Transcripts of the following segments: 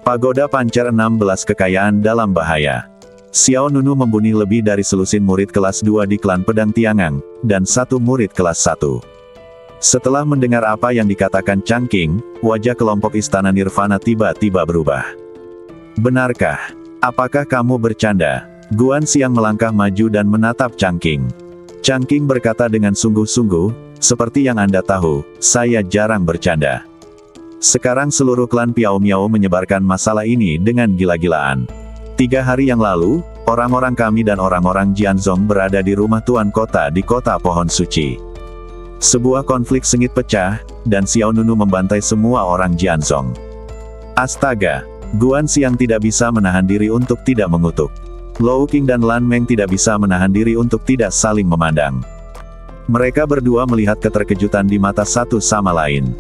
Pagoda Pancer 16 Kekayaan dalam bahaya. Xiao Nunu membunuh lebih dari selusin murid kelas 2 di klan Pedang Tiangang, dan satu murid kelas 1. Setelah mendengar apa yang dikatakan Changqing, wajah kelompok Istana Nirvana tiba-tiba berubah. Benarkah? Apakah kamu bercanda? Guan Xiang melangkah maju dan menatap Changqing. Changqing berkata dengan sungguh-sungguh, seperti yang Anda tahu, saya jarang bercanda. Sekarang seluruh klan Piao Miao menyebarkan masalah ini dengan gila-gilaan. 3 hari yang lalu, orang-orang kami dan orang-orang Jianzhong berada di rumah Tuan Kota di Kota Pohon Suci. Sebuah konflik sengit pecah, dan Xiao Nunu membantai semua orang Jianzhong. Astaga! Guan Xiang tidak bisa menahan diri untuk tidak mengutuk. Lou Qing dan Lan Meng tidak bisa menahan diri untuk tidak saling memandang. Mereka berdua melihat keterkejutan di mata satu sama lain.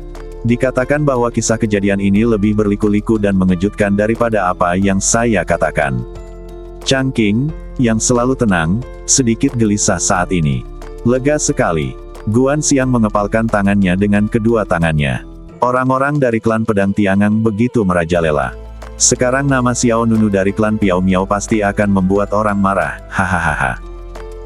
Dikatakan bahwa kisah kejadian ini lebih berliku-liku dan mengejutkan daripada apa yang saya katakan. Changqing, yang selalu tenang, sedikit gelisah saat ini. Lega sekali. Guan Xiang mengepalkan tangannya dengan kedua tangannya. Orang-orang dari klan Pedang Tiangang begitu merajalela. Sekarang nama Xiao Nunu dari klan Piao Miao pasti akan membuat orang marah, hahaha.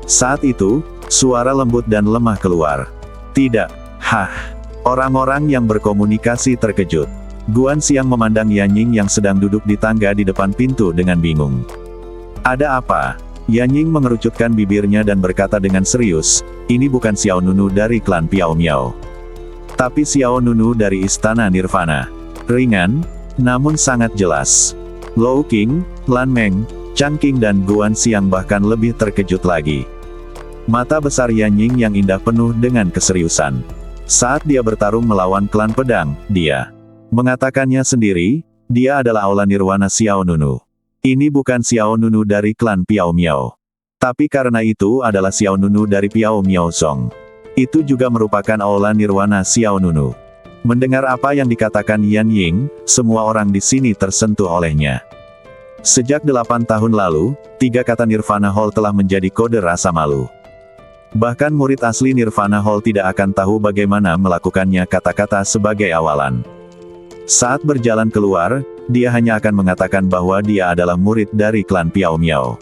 Saat itu, suara lembut dan lemah keluar. Tidak, hah. Orang-orang yang berkomunikasi terkejut. Guan Xiang memandang Yanying yang sedang duduk di tangga di depan pintu dengan bingung. Ada apa? Yanying mengerucutkan bibirnya dan berkata dengan serius, ini bukan Xiao Nunu dari klan Piao Miao. Tapi Xiao Nunu dari Istana Nirvana. Ringan, namun sangat jelas. Lou Qing, Lan Meng, Changqing dan Guan Xiang bahkan lebih terkejut lagi. Mata besar Yanying yang indah penuh dengan keseriusan. Saat dia bertarung melawan klan pedang, dia mengatakannya sendiri, dia adalah Aula Nirwana Xiao Nunu. Ini bukan Xiao Nunu dari klan Piao Miao. Tapi karena itu adalah Xiao Nunu dari Piao Miao Song. Itu juga merupakan Aula Nirwana Xiao Nunu. Mendengar apa yang dikatakan Yan Ying, semua orang di sini tersentuh olehnya. Sejak 8 tahun lalu, 3 kata Nirvana Hall telah menjadi kode rasa malu. Bahkan murid asli Nirvana Hall tidak akan tahu bagaimana melakukannya kata-kata sebagai awalan. Saat berjalan keluar, dia hanya akan mengatakan bahwa dia adalah murid dari klan Piao Miao.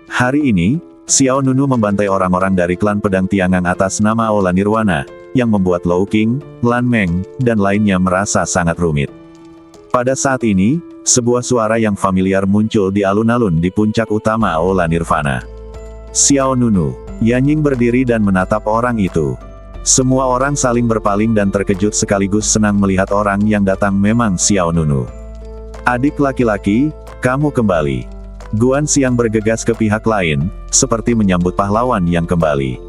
Hari ini, Xiao Nunu membantai orang-orang dari klan Pedang Tiangang atas nama Aula Nirwana, yang membuat Lou Qing, Lan Meng, dan lainnya merasa sangat rumit. Pada saat ini, sebuah suara yang familiar muncul di alun-alun di puncak utama Aula Nirvana. Xiao Nunu. Yanying berdiri dan menatap orang itu. Semua orang saling berpaling dan terkejut sekaligus senang melihat orang yang datang memang Xiao Nunu. Adik laki-laki, kamu kembali. Guan Xiang bergegas ke pihak lain, seperti menyambut pahlawan yang kembali.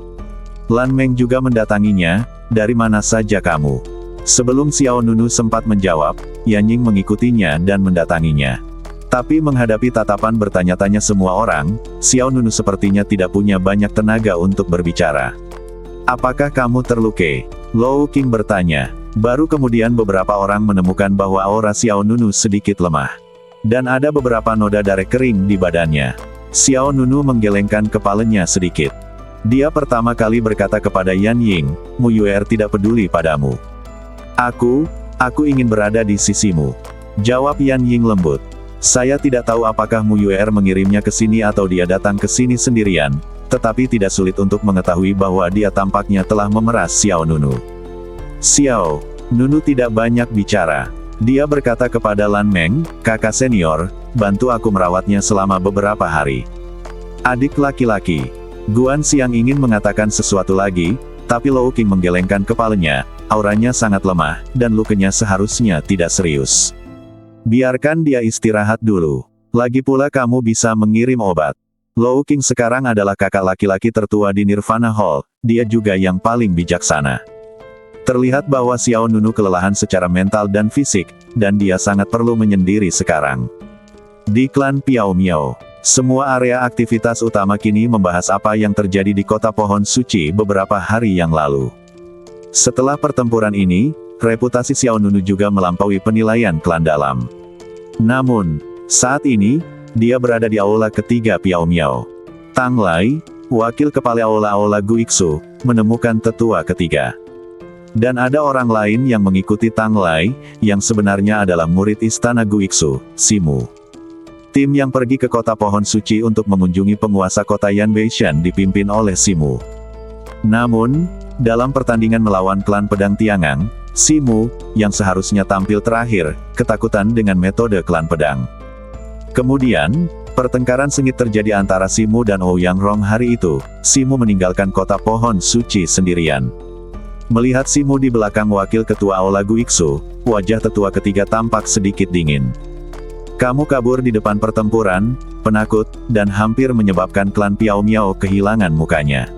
Lan Meng juga mendatanginya, dari mana saja kamu? Sebelum Xiao Nunu sempat menjawab, Yanying mengikutinya dan mendatanginya. Tapi menghadapi tatapan bertanya-tanya semua orang, Xiao Nunu sepertinya tidak punya banyak tenaga untuk berbicara. Apakah kamu terluka? Lou Qing bertanya. Baru kemudian beberapa orang menemukan bahwa aura Xiao Nunu sedikit lemah. Dan ada beberapa noda darah kering di badannya. Xiao Nunu menggelengkan kepalanya sedikit. Dia pertama kali berkata kepada Yan Ying, Mu Yuer tidak peduli padamu. Aku ingin berada di sisimu. Jawab Yan Ying lembut. Saya tidak tahu apakah Mu Yuer mengirimnya ke sini atau dia datang ke sini sendirian, tetapi tidak sulit untuk mengetahui bahwa dia tampaknya telah memeras Xiao Nunu. Xiao Nunu tidak banyak bicara. Dia berkata kepada Lan Meng, kakak senior, bantu aku merawatnya selama beberapa hari. Adik laki-laki. Guan Xiang ingin mengatakan sesuatu lagi, tapi Lou Qing menggelengkan kepalanya, auranya sangat lemah, dan lukanya seharusnya tidak serius. Biarkan dia istirahat dulu. Lagi pula kamu bisa mengirim obat. Lou Qing sekarang adalah kakak laki-laki tertua di Nirvana Hall, dia juga yang paling bijaksana. Terlihat bahwa Xiao Nunu kelelahan secara mental dan fisik, dan dia sangat perlu menyendiri sekarang. Di klan Piao Miao, semua area aktivitas utama kini membahas apa yang terjadi di Kota Pohon Suci beberapa hari yang lalu. Setelah pertempuran ini, reputasi Xiao Nunu juga melampaui penilaian klan dalam. Namun, saat ini, dia berada di aula ketiga Piao Miao. Tang Lai, wakil kepala aula Guixu, menemukan tetua ketiga. Dan ada orang lain yang mengikuti Tang Lai, yang sebenarnya adalah murid Istana Guiksu, Simu. Tim yang pergi ke kota pohon suci untuk mengunjungi penguasa kota Yanbeishan dipimpin oleh Simu. Namun, dalam pertandingan melawan klan pedang Tiangang, Simu, yang seharusnya tampil terakhir, ketakutan dengan metode klan pedang. Kemudian, pertengkaran sengit terjadi antara Simu dan Ouyang Rong hari itu. Simu meninggalkan kota pohon suci sendirian. Melihat Simu di belakang wakil ketua Aula Guiksu, wajah tetua ketiga tampak sedikit dingin. Kamu kabur di depan pertempuran, penakut, dan hampir menyebabkan klan Piao Miao kehilangan mukanya.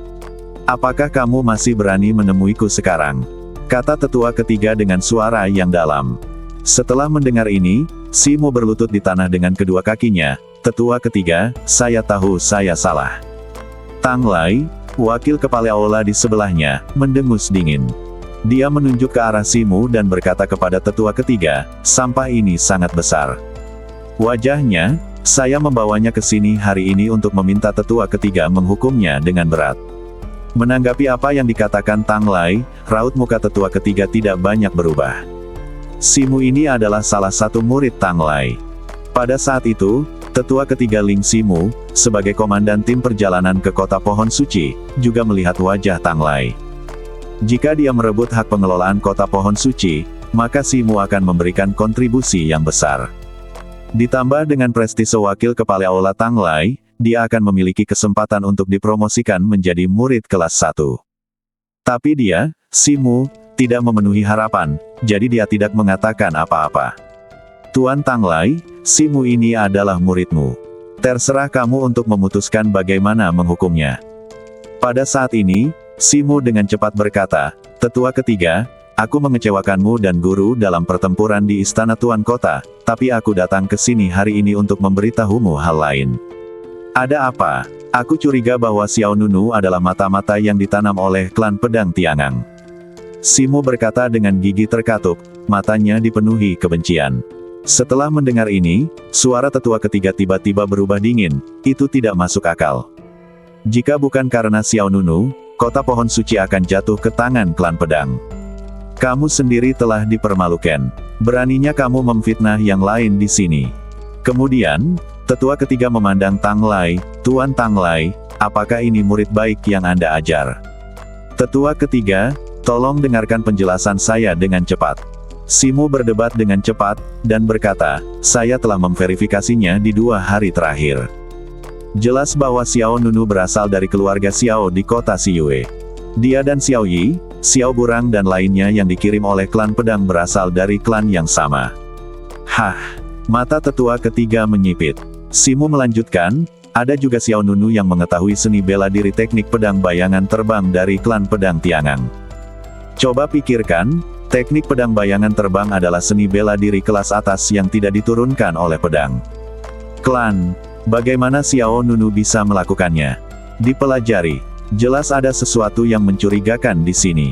Apakah kamu masih berani menemuiku sekarang? Kata tetua ketiga dengan suara yang dalam. Setelah mendengar ini, Simu berlutut di tanah dengan kedua kakinya. Tetua ketiga, saya tahu saya salah. Tang Lai, wakil kepala aula di sebelahnya, mendengus dingin. Dia menunjuk ke arah Simu dan berkata kepada tetua ketiga, sampah ini sangat besar. Wajahnya, saya membawanya ke sini hari ini untuk meminta tetua ketiga menghukumnya dengan berat. Menanggapi apa yang dikatakan Tang Lai, raut muka tetua ketiga tidak banyak berubah. Simu ini adalah salah satu murid Tang Lai. Pada saat itu, tetua ketiga Ling Simu, sebagai komandan tim perjalanan ke kota pohon suci, juga melihat wajah Tang Lai. Jika dia merebut hak pengelolaan kota pohon suci, maka Simu akan memberikan kontribusi yang besar. Ditambah dengan prestise wakil kepala aula Tang Lai, dia akan memiliki kesempatan untuk dipromosikan menjadi murid kelas 1. Tapi dia, Simu, tidak memenuhi harapan, jadi dia tidak mengatakan apa-apa. Tuan Tang Lai, Simu ini adalah muridmu. Terserah kamu untuk memutuskan bagaimana menghukumnya. Pada saat ini, Simu dengan cepat berkata, tetua ketiga, aku mengecewakanmu dan guru dalam pertempuran di istana Tuan Kota, tapi aku datang ke sini hari ini untuk memberitahumu hal lain. Ada apa? Aku curiga bahwa Xiao Nunu adalah mata-mata yang ditanam oleh klan pedang Tiangang. Simu berkata dengan gigi terkatup, matanya dipenuhi kebencian. Setelah mendengar ini, suara tetua ketiga tiba-tiba berubah dingin, itu tidak masuk akal. Jika bukan karena Xiao Nunu, kota pohon suci akan jatuh ke tangan klan pedang. Kamu sendiri telah dipermalukan. Beraninya kamu memfitnah yang lain di sini. Kemudian, tetua ketiga memandang Tang Lai, Tuan Tang Lai, apakah ini murid baik yang Anda ajar? Tetua ketiga, tolong dengarkan penjelasan saya dengan cepat. Simu berdebat dengan cepat, dan berkata, saya telah memverifikasinya di 2 hari terakhir. Jelas bahwa Xiao Nunu berasal dari keluarga Xiao di kota Siyue. Dia dan Xiao Yi, Xiao Burang dan lainnya yang dikirim oleh klan pedang berasal dari klan yang sama. Hah, mata tetua ketiga menyipit. Simu melanjutkan, ada juga Xiao Nunu yang mengetahui seni bela diri teknik pedang bayangan terbang dari klan pedang Tiangang. Coba pikirkan, teknik pedang bayangan terbang adalah seni bela diri kelas atas yang tidak diturunkan oleh pedang. Klan, bagaimana Xiao Nunu bisa melakukannya? Dipelajari, jelas ada sesuatu yang mencurigakan di sini.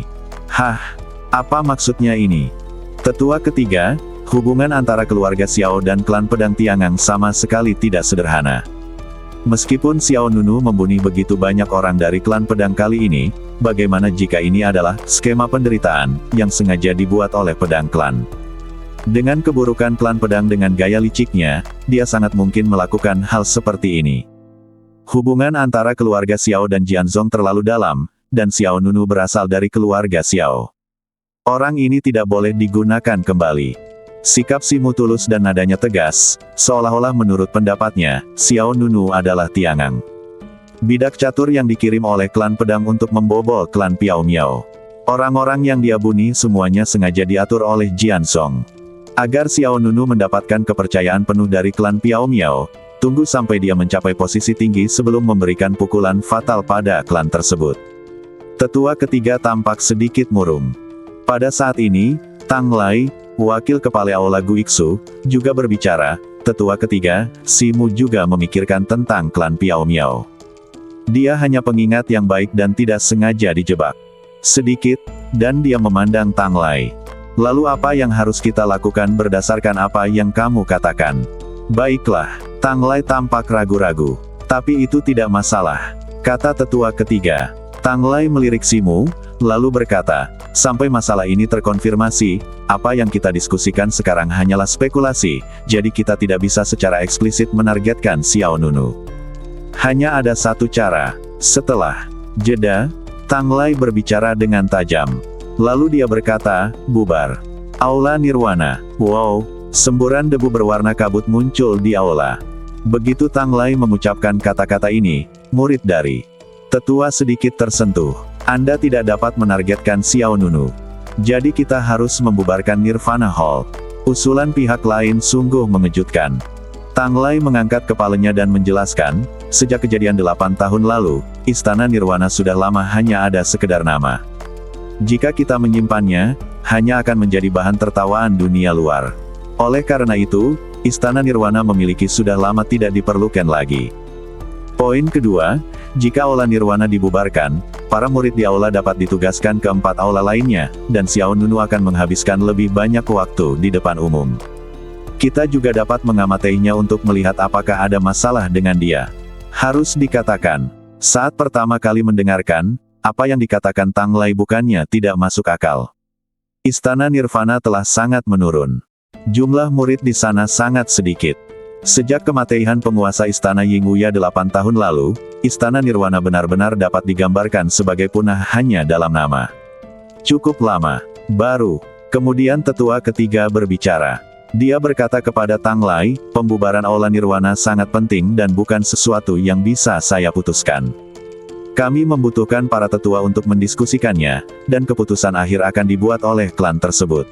Hah, apa maksudnya ini? Tetua ketiga, hubungan antara keluarga Xiao dan klan pedang Tiangang sama sekali tidak sederhana. Meskipun Xiao Nunu membunuh begitu banyak orang dari klan pedang kali ini, bagaimana jika ini adalah skema penderitaan yang sengaja dibuat oleh pedang klan? Dengan keburukan klan pedang dengan gaya liciknya, dia sangat mungkin melakukan hal seperti ini. Hubungan antara keluarga Xiao dan Jianzong terlalu dalam, dan Xiao Nunu berasal dari keluarga Xiao. Orang ini tidak boleh digunakan kembali. Sikap Simu tulus dan nadanya tegas, seolah-olah menurut pendapatnya, Xiao Nunu adalah Tiangang. Bidak catur yang dikirim oleh klan pedang untuk membobol klan Piao Miao. Orang-orang yang dia bunuh semuanya sengaja diatur oleh Jianzong. Agar Xiao Nunu mendapatkan kepercayaan penuh dari klan Piao Miao, tunggu sampai dia mencapai posisi tinggi sebelum memberikan pukulan fatal pada klan tersebut. Tetua ketiga tampak sedikit murung. Pada saat ini, Tang Lai, wakil kepala aula Guiksu, juga berbicara. Tetua ketiga, Simu juga memikirkan tentang klan Piao Miao. Dia hanya pengingat yang baik dan tidak sengaja dijebak. Sedikit, dan dia memandang Tang Lai. Lalu apa yang harus kita lakukan berdasarkan apa yang kamu katakan? Baiklah, Tang Lai tampak ragu-ragu. Tapi itu tidak masalah, kata tetua ketiga. Tang Lai melirik Simu, lalu berkata, sampai masalah ini terkonfirmasi, apa yang kita diskusikan sekarang hanyalah spekulasi, jadi kita tidak bisa secara eksplisit menargetkan Xiao Nunu. Hanya ada satu cara. Setelah jeda, Tang Lai berbicara dengan tajam. Lalu dia berkata, bubar. Aula Nirwana. Wow, semburan debu berwarna kabut muncul di aula. Begitu Tang Lai mengucapkan kata-kata ini, murid dari tetua sedikit tersentuh. Anda tidak dapat menargetkan Xiao Nunu. Jadi kita harus membubarkan Nirvana Hall. Usulan pihak lain sungguh mengejutkan. Tang Lai mengangkat kepalanya dan menjelaskan, sejak kejadian 8 tahun lalu, Istana Nirwana sudah lama hanya ada sekedar nama. Jika kita menyimpannya, hanya akan menjadi bahan tertawaan dunia luar. Oleh karena itu, Istana Nirwana memiliki sudah lama tidak diperlukan lagi. Poin kedua, jika aula Nirwana dibubarkan, para murid di aula dapat ditugaskan ke 4 aula lainnya, dan Xiao Nunu akan menghabiskan lebih banyak waktu di depan umum. Kita juga dapat mengamatinya untuk melihat apakah ada masalah dengan dia. Harus dikatakan, saat pertama kali mendengarkan, apa yang dikatakan Tang Lai bukannya tidak masuk akal. Istana Nirvana telah sangat menurun. Jumlah murid di sana sangat sedikit. Sejak kematian penguasa Istana Yingguya 8 tahun lalu, Istana Nirwana benar-benar dapat digambarkan sebagai punah hanya dalam nama. Cukup lama. Baru. Kemudian tetua ketiga berbicara. Dia berkata kepada Tang Lai, pembubaran aula Nirwana sangat penting dan bukan sesuatu yang bisa saya putuskan. Kami membutuhkan para tetua untuk mendiskusikannya, dan keputusan akhir akan dibuat oleh klan tersebut.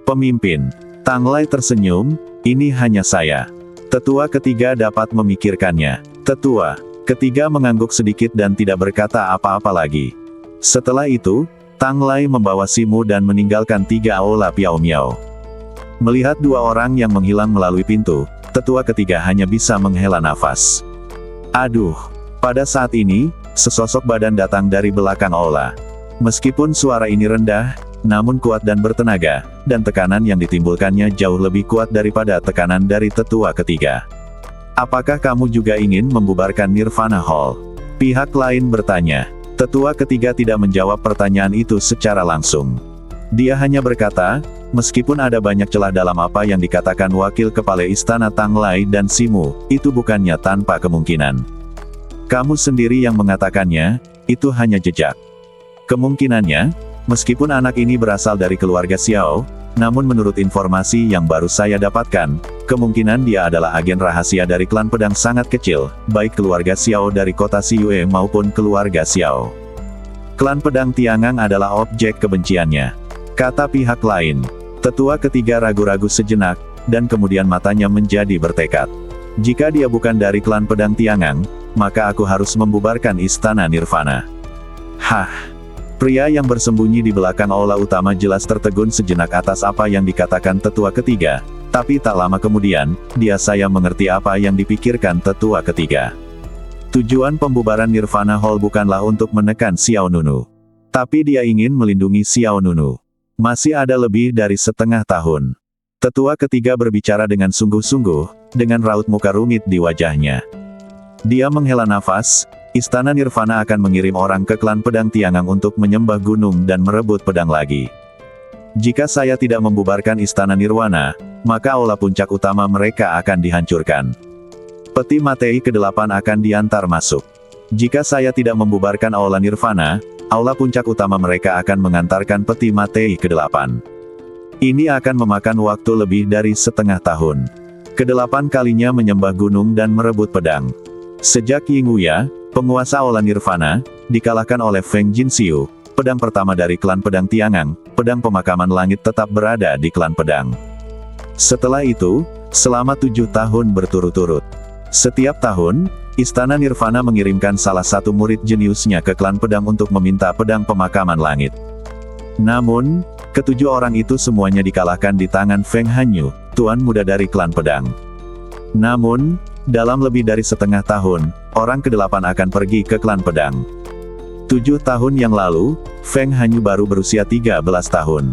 Pemimpin. Tang Lai tersenyum, ini hanya saya. Tetua ketiga dapat memikirkannya. Tetua ketiga mengangguk sedikit dan tidak berkata apa-apa lagi. Setelah itu, Tang Lai membawa Simu dan meninggalkan 3 aula Piao Miao. Melihat 2 orang yang menghilang melalui pintu, tetua ketiga hanya bisa menghela nafas. Aduh. Pada saat ini, sesosok badan datang dari belakang aula. Meskipun suara ini rendah, namun kuat dan bertenaga, dan tekanan yang ditimbulkannya jauh lebih kuat daripada tekanan dari tetua ketiga. Apakah kamu juga ingin membubarkan Nirvana Hall? Pihak lain bertanya. Tetua ketiga tidak menjawab pertanyaan itu secara langsung. Dia hanya berkata, meskipun ada banyak celah dalam apa yang dikatakan wakil kepala istana Tang Lai dan Simu, itu bukannya tanpa kemungkinan. Kamu sendiri yang mengatakannya, itu hanya jejak. Kemungkinannya, meskipun anak ini berasal dari keluarga Xiao, namun menurut informasi yang baru saya dapatkan, kemungkinan dia adalah agen rahasia dari klan pedang sangat kecil, baik keluarga Xiao dari kota Xiyue maupun keluarga Xiao. Klan pedang Tiangang adalah objek kebenciannya, kata pihak lain. Tetua ketiga ragu-ragu sejenak, dan kemudian matanya menjadi bertekad. Jika dia bukan dari klan pedang Tiangang, maka aku harus membubarkan Istana Nirvana. Hah! Pria yang bersembunyi di belakang aula utama jelas tertegun sejenak atas apa yang dikatakan tetua ketiga, tapi tak lama kemudian, saya mengerti apa yang dipikirkan tetua ketiga. Tujuan pembubaran Nirvana Hall bukanlah untuk menekan Xiao Nunu. Tapi dia ingin melindungi Xiao Nunu. Masih ada lebih dari setengah tahun. Tetua ketiga berbicara dengan sungguh-sungguh, dengan raut muka rumit di wajahnya. Dia menghela nafas. Istana Nirvana akan mengirim orang ke klan pedang Tiangang untuk menyembah gunung dan merebut pedang lagi. Jika saya tidak membubarkan Istana Nirwana, maka aula puncak utama mereka akan dihancurkan. Peti Matei ke-8 akan diantar masuk. Jika saya tidak membubarkan aula Nirvana, aula puncak utama mereka akan mengantarkan peti Matei ke-8. Ini akan memakan waktu lebih dari setengah tahun. Ke-8 kalinya menyembah gunung dan merebut pedang. Sejak Yingguya, penguasa aula Nirvana, dikalahkan oleh Feng Jinxiu, pedang pertama dari klan pedang Tiangang, pedang pemakaman langit tetap berada di klan pedang. Setelah itu, selama 7 tahun berturut-turut. Setiap tahun, Istana Nirvana mengirimkan salah satu murid jeniusnya ke klan pedang untuk meminta pedang pemakaman langit. Namun, ke-7 orang itu semuanya dikalahkan di tangan Feng Hanyu, tuan muda dari klan pedang. Namun, dalam lebih dari setengah tahun, orang ke-8 akan pergi ke klan pedang. 7 tahun yang lalu, Feng Hanyu baru berusia 13 tahun.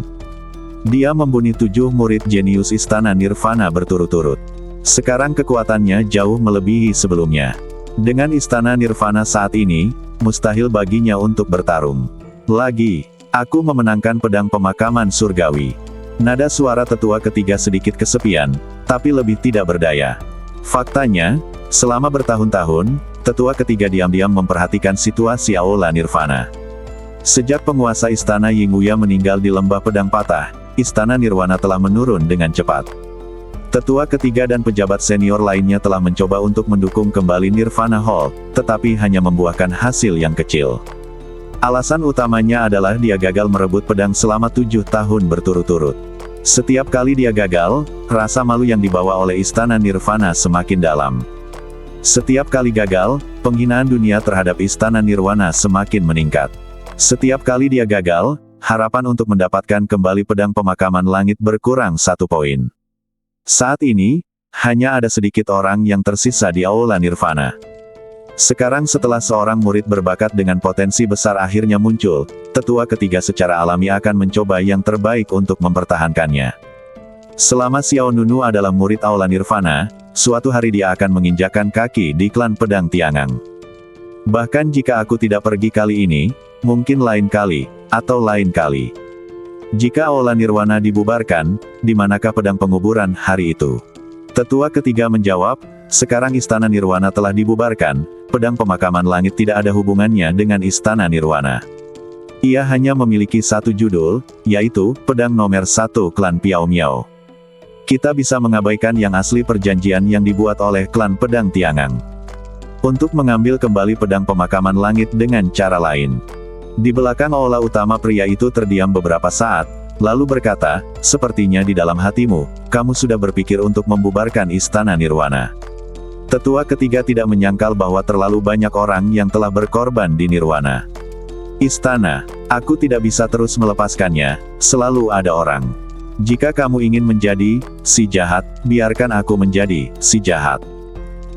Dia membunuh 7 murid jenius Istana Nirvana berturut-turut. Sekarang kekuatannya jauh melebihi sebelumnya. Dengan Istana Nirvana saat ini, mustahil baginya untuk bertarung. Lagi, aku memenangkan pedang pemakaman surgawi. Nada suara tetua ketiga sedikit kesepian, tapi lebih tidak berdaya. Faktanya, selama bertahun-tahun, tetua ketiga diam-diam memperhatikan situasi Aula Nirvana. Sejak penguasa istana Yingguya meninggal di lembah pedang patah, istana Nirwana telah menurun dengan cepat. Tetua ketiga dan pejabat senior lainnya telah mencoba untuk mendukung kembali Nirvana Hall, tetapi hanya membuahkan hasil yang kecil. Alasan utamanya adalah dia gagal merebut pedang selama 7 tahun berturut-turut. Setiap kali dia gagal, rasa malu yang dibawa oleh istana Nirvana semakin dalam. Setiap kali gagal, penghinaan dunia terhadap istana Nirwana semakin meningkat. Setiap kali dia gagal, harapan untuk mendapatkan kembali pedang pemakaman langit berkurang 1 poin. Saat ini, hanya ada sedikit orang yang tersisa di Aula Nirvana. Sekarang setelah seorang murid berbakat dengan potensi besar akhirnya muncul, tetua ketiga secara alami akan mencoba yang terbaik untuk mempertahankannya. Selama Xiao Nunu adalah murid Aula Nirvana, suatu hari dia akan menginjakkan kaki di klan pedang Tiangang. Bahkan jika aku tidak pergi kali ini, mungkin lain kali, atau lain kali. Jika Aula Nirwana dibubarkan, di manakah pedang penguburan hari itu? Tetua ketiga menjawab, sekarang istana Nirwana telah dibubarkan, pedang pemakaman langit tidak ada hubungannya dengan istana Nirwana. Ia hanya memiliki satu judul, yaitu, pedang nomor 1 klan Piao Miao. Kita bisa mengabaikan yang asli perjanjian yang dibuat oleh klan pedang Tiangang. Untuk mengambil kembali pedang pemakaman langit dengan cara lain. Di belakang aula utama pria itu terdiam beberapa saat, lalu berkata, sepertinya di dalam hatimu, kamu sudah berpikir untuk membubarkan istana Nirwana. Tetua ketiga tidak menyangkal bahwa terlalu banyak orang yang telah berkorban di Nirwana. Istana, aku tidak bisa terus melepaskannya, selalu ada orang. Jika kamu ingin menjadi si jahat, biarkan aku menjadi si jahat.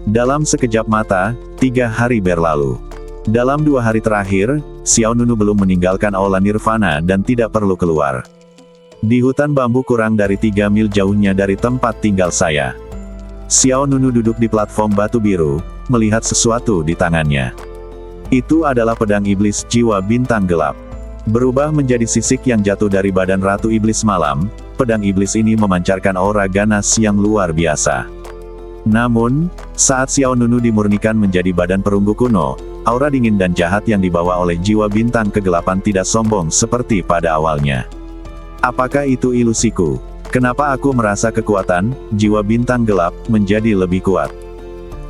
Dalam sekejap mata, 3 hari berlalu. Dalam 2 hari terakhir, Xiao Nunu belum meninggalkan Aula Nirvana dan tidak perlu keluar. Di hutan bambu kurang dari 3 mil jauhnya dari tempat tinggal saya. Xiao Nunu duduk di platform batu biru, melihat sesuatu di tangannya. Itu adalah pedang iblis jiwa bintang gelap. Berubah menjadi sisik yang jatuh dari badan Ratu Iblis Malam, pedang iblis ini memancarkan aura ganas yang luar biasa. Namun, saat Xiao Nunu dimurnikan menjadi badan perunggu kuno, aura dingin dan jahat yang dibawa oleh jiwa bintang kegelapan tidak sombong seperti pada awalnya. Apakah itu ilusiku? Kenapa aku merasa kekuatan jiwa bintang gelap menjadi lebih kuat?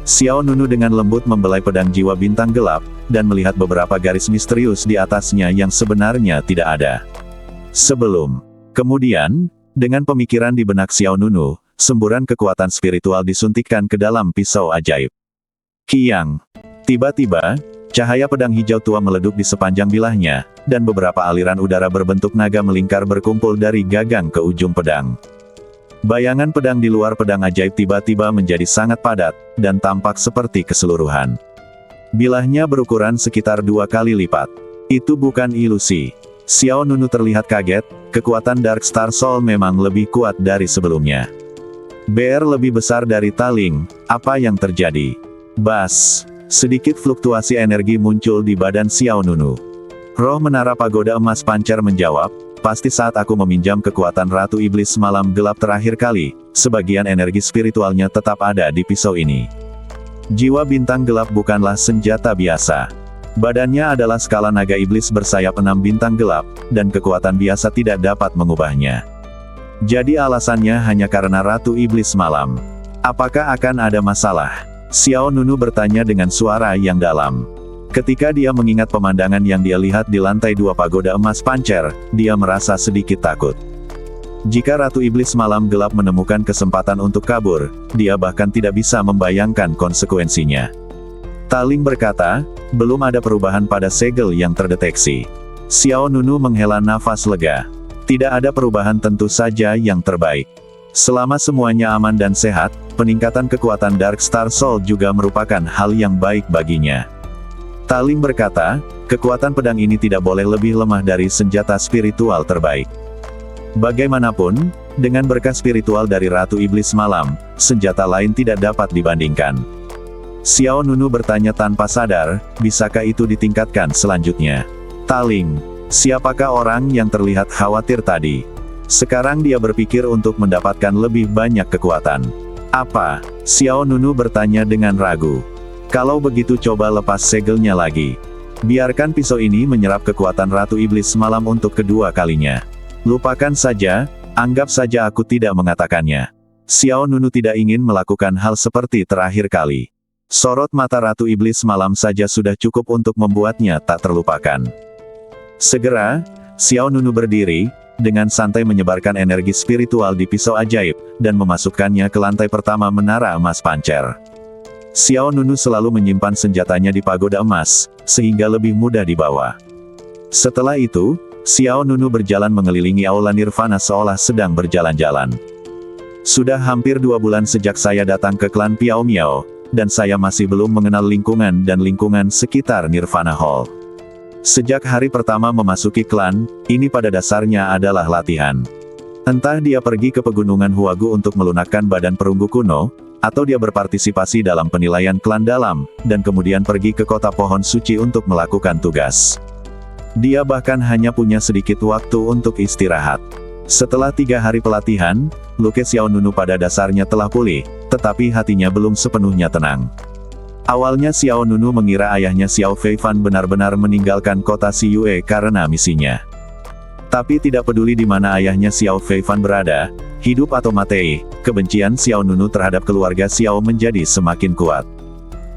Xiao Nunu dengan lembut membelai pedang jiwa bintang gelap, dan melihat beberapa garis misterius di atasnya yang sebenarnya tidak ada. Kemudian, dengan pemikiran di benak Xiao Nunu, semburan kekuatan spiritual disuntikkan ke dalam pisau ajaib. Kiang. Tiba-tiba, cahaya pedang hijau tua meleduk di sepanjang bilahnya, dan beberapa aliran udara berbentuk naga melingkar berkumpul dari gagang ke ujung pedang. Bayangan pedang di luar pedang ajaib tiba-tiba menjadi sangat padat, dan tampak seperti keseluruhan. Bilahnya berukuran sekitar 2 kali lipat. Itu bukan ilusi. Xiao Nunu terlihat kaget, kekuatan Dark Star Soul memang lebih kuat dari sebelumnya. BR lebih besar dari Taling, apa yang terjadi? Bas. Sedikit fluktuasi energi muncul di badan Xiao Nunu. Roh menara pagoda emas pancar menjawab, pasti saat aku meminjam kekuatan Ratu Iblis Malam Gelap terakhir kali, sebagian energi spiritualnya tetap ada di pisau ini. Jiwa bintang gelap bukanlah senjata biasa. Badannya adalah skala naga iblis bersayap 6 bintang gelap, dan kekuatan biasa tidak dapat mengubahnya. Jadi alasannya hanya karena Ratu Iblis Malam. Apakah akan ada masalah? Xiao Nunu bertanya dengan suara yang dalam. Ketika dia mengingat pemandangan yang dia lihat di lantai 2 pagoda emas pancer, dia merasa sedikit takut. Jika Ratu Iblis Malam Gelap menemukan kesempatan untuk kabur, dia bahkan tidak bisa membayangkan konsekuensinya. Taling berkata, belum ada perubahan pada segel yang terdeteksi. Xiao Nunu menghela nafas lega. Tidak ada perubahan, tentu saja yang terbaik. Selama semuanya aman dan sehat, peningkatan kekuatan Dark Star Soul juga merupakan hal yang baik baginya. Taling berkata, kekuatan pedang ini tidak boleh lebih lemah dari senjata spiritual terbaik. Bagaimanapun, dengan berkah spiritual dari Ratu Iblis Malam, senjata lain tidak dapat dibandingkan. Xiao Nunu bertanya tanpa sadar, bisakah itu ditingkatkan selanjutnya? Taling. Siapakah orang yang terlihat khawatir tadi? Sekarang dia berpikir untuk mendapatkan lebih banyak kekuatan. Apa? Xiao Nunu bertanya dengan ragu. Kalau begitu coba lepas segelnya lagi. Biarkan pisau ini menyerap kekuatan Ratu Iblis Malam untuk kedua kalinya. Lupakan saja, anggap saja aku tidak mengatakannya. Xiao Nunu tidak ingin melakukan hal seperti terakhir kali. Sorot mata Ratu Iblis Malam saja sudah cukup untuk membuatnya tak terlupakan. Segera, Xiao Nunu berdiri, dengan santai menyebarkan energi spiritual di pisau ajaib, dan memasukkannya ke lantai pertama menara emas pancer. Xiao Nunu selalu menyimpan senjatanya di pagoda emas, sehingga lebih mudah dibawa. Setelah itu, Xiao Nunu berjalan mengelilingi aula Nirvana seolah sedang berjalan-jalan. Sudah hampir 2 bulan sejak saya datang ke klan Piao Miao, dan saya masih belum mengenal lingkungan dan lingkungan sekitar Nirvana Hall. Sejak hari pertama memasuki klan, ini pada dasarnya adalah latihan. Entah dia pergi ke pegunungan Huagu untuk melunakkan badan perunggu kuno, atau dia berpartisipasi dalam penilaian klan dalam, dan kemudian pergi ke kota pohon suci untuk melakukan tugas. Dia bahkan hanya punya sedikit waktu untuk istirahat. Setelah 3 hari pelatihan, luka Xiao Nunu pada dasarnya telah pulih, tetapi hatinya belum sepenuhnya tenang. Awalnya Xiao Nunu mengira ayahnya Xiao Feifan benar-benar meninggalkan kota Siyue karena misinya. Tapi tidak peduli di mana ayahnya Xiao Feifan berada, hidup atau mati, kebencian Xiao Nunu terhadap keluarga Xiao menjadi semakin kuat.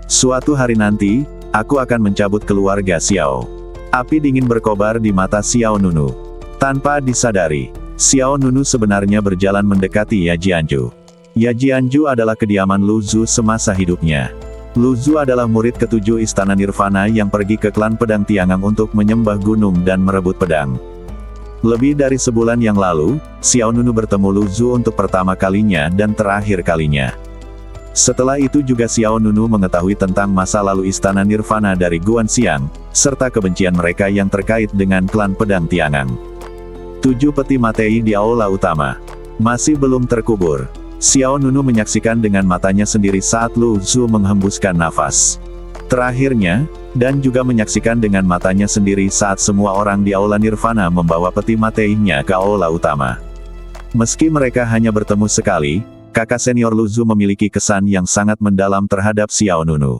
Suatu hari nanti, aku akan mencabut keluarga Xiao. Api dingin berkobar di mata Xiao Nunu. Tanpa disadari, Xiao Nunu sebenarnya berjalan mendekati Yajianju. Yajianju adalah kediaman Lu Zhu semasa hidupnya. Lu Zhu adalah murid ke-7 Istana Nirvana yang pergi ke klan Pedang Tiangang untuk menyembah gunung dan merebut pedang. Lebih dari sebulan yang lalu, Xiao Nunu bertemu Lu Zhu untuk pertama kalinya dan terakhir kalinya. Setelah itu juga Xiao Nunu mengetahui tentang masa lalu Istana Nirvana dari Guanxiang, serta kebencian mereka yang terkait dengan klan Pedang Tiangang. 7 peti materi di aula utama masih belum terkubur. Xiao Nunu menyaksikan dengan matanya sendiri saat Lu Zhu menghembuskan nafas terakhirnya, dan juga menyaksikan dengan matanya sendiri saat semua orang di aula Nirvana membawa peti mateinya ke aula utama. Meski mereka hanya bertemu sekali, kakak senior Lu Zhu memiliki kesan yang sangat mendalam terhadap Xiao Nunu.